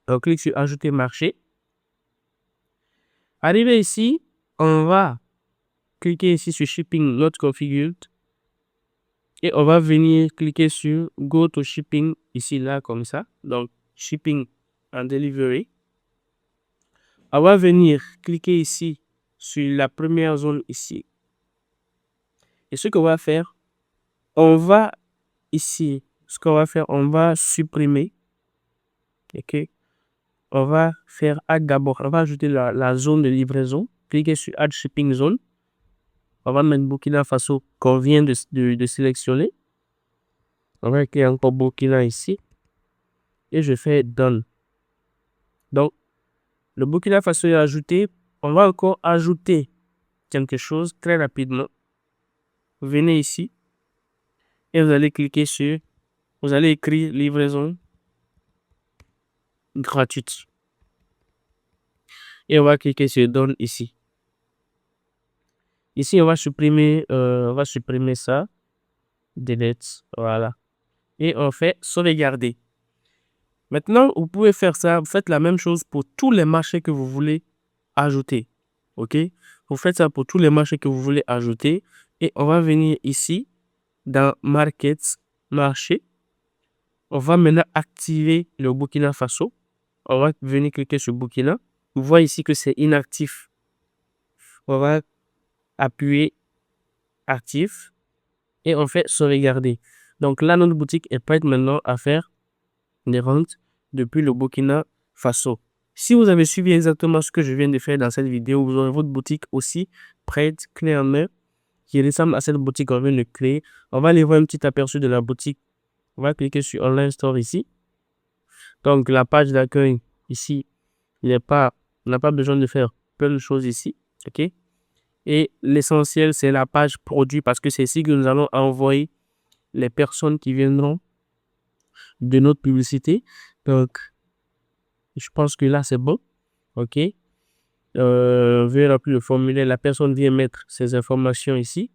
On clique sur Ajouter marché. Arrivé ici, on va cliquer ici sur Shipping Not Configured. Et on va venir cliquer sur Go to Shipping ici, là, comme ça. Donc, Shipping and Delivery. On va venir cliquer ici sur la première zone ici. Et ce qu'on va faire, on va ici, on va supprimer. OK. On va faire Add d'abord. On va ajouter la zone de livraison. Cliquez sur Add Shipping Zone. On va mettre Burkina Faso qu'on vient de sélectionner. On va cliquer encore Burkina ici. Et je fais Done. Donc, le Burkina Faso est ajouté. On va encore ajouter quelque chose très rapidement. Vous venez ici. Et vous allez cliquer sur... Vous allez écrire livraison gratuite. Et on va cliquer sur Done ici. Ici, on va supprimer ça. Delete. Voilà. Et on fait sauvegarder. Maintenant, vous pouvez faire ça. Vous faites la même chose pour tous les marchés que vous voulez ajouter. OK? Vous faites ça pour tous les marchés que vous voulez ajouter. Et on va venir ici dans Markets, marché. On va maintenant activer le Burkina Faso. On va venir cliquer sur Burkina. Vous voyez ici que c'est inactif. On va appuyer actif et on fait sauvegarder. Donc là, notre boutique est prête maintenant à faire des ventes depuis le Burkina Faso. Si vous avez suivi exactement ce que je viens de faire dans cette vidéo, vous aurez votre boutique aussi prête, clé en main, qui ressemble à cette boutique qu'on vient de créer. On va aller voir un petit aperçu de la boutique. On va cliquer sur Online Store ici. Donc la page d'accueil ici, on n'a pas besoin de faire plein de choses ici. OK? Et l'essentiel, c'est la page produit parce que c'est ici que nous allons envoyer les personnes qui viendront de notre publicité. Donc, je pense que là, c'est bon. OK. Veuillez remplir le formulaire. La personne vient mettre ses informations ici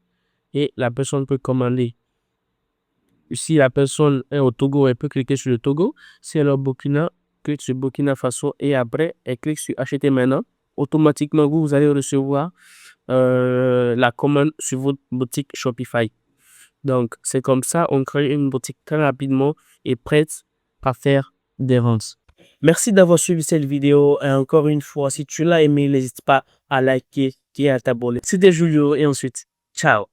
et la personne peut commander. Si la personne est au Togo, elle peut cliquer sur le Togo. Si elle est au Burkina, clique sur Burkina Faso et après, elle clique sur Acheter maintenant. Automatiquement, vous allez recevoir la commande sur votre boutique Shopify. Donc, c'est comme ça, on crée une boutique très rapidement et prête à faire des ventes. Merci d'avoir suivi cette vidéo et encore une fois, si tu l'as aimé, n'hésite pas à liker et à t'abonner. C'était Julio et ensuite, ciao.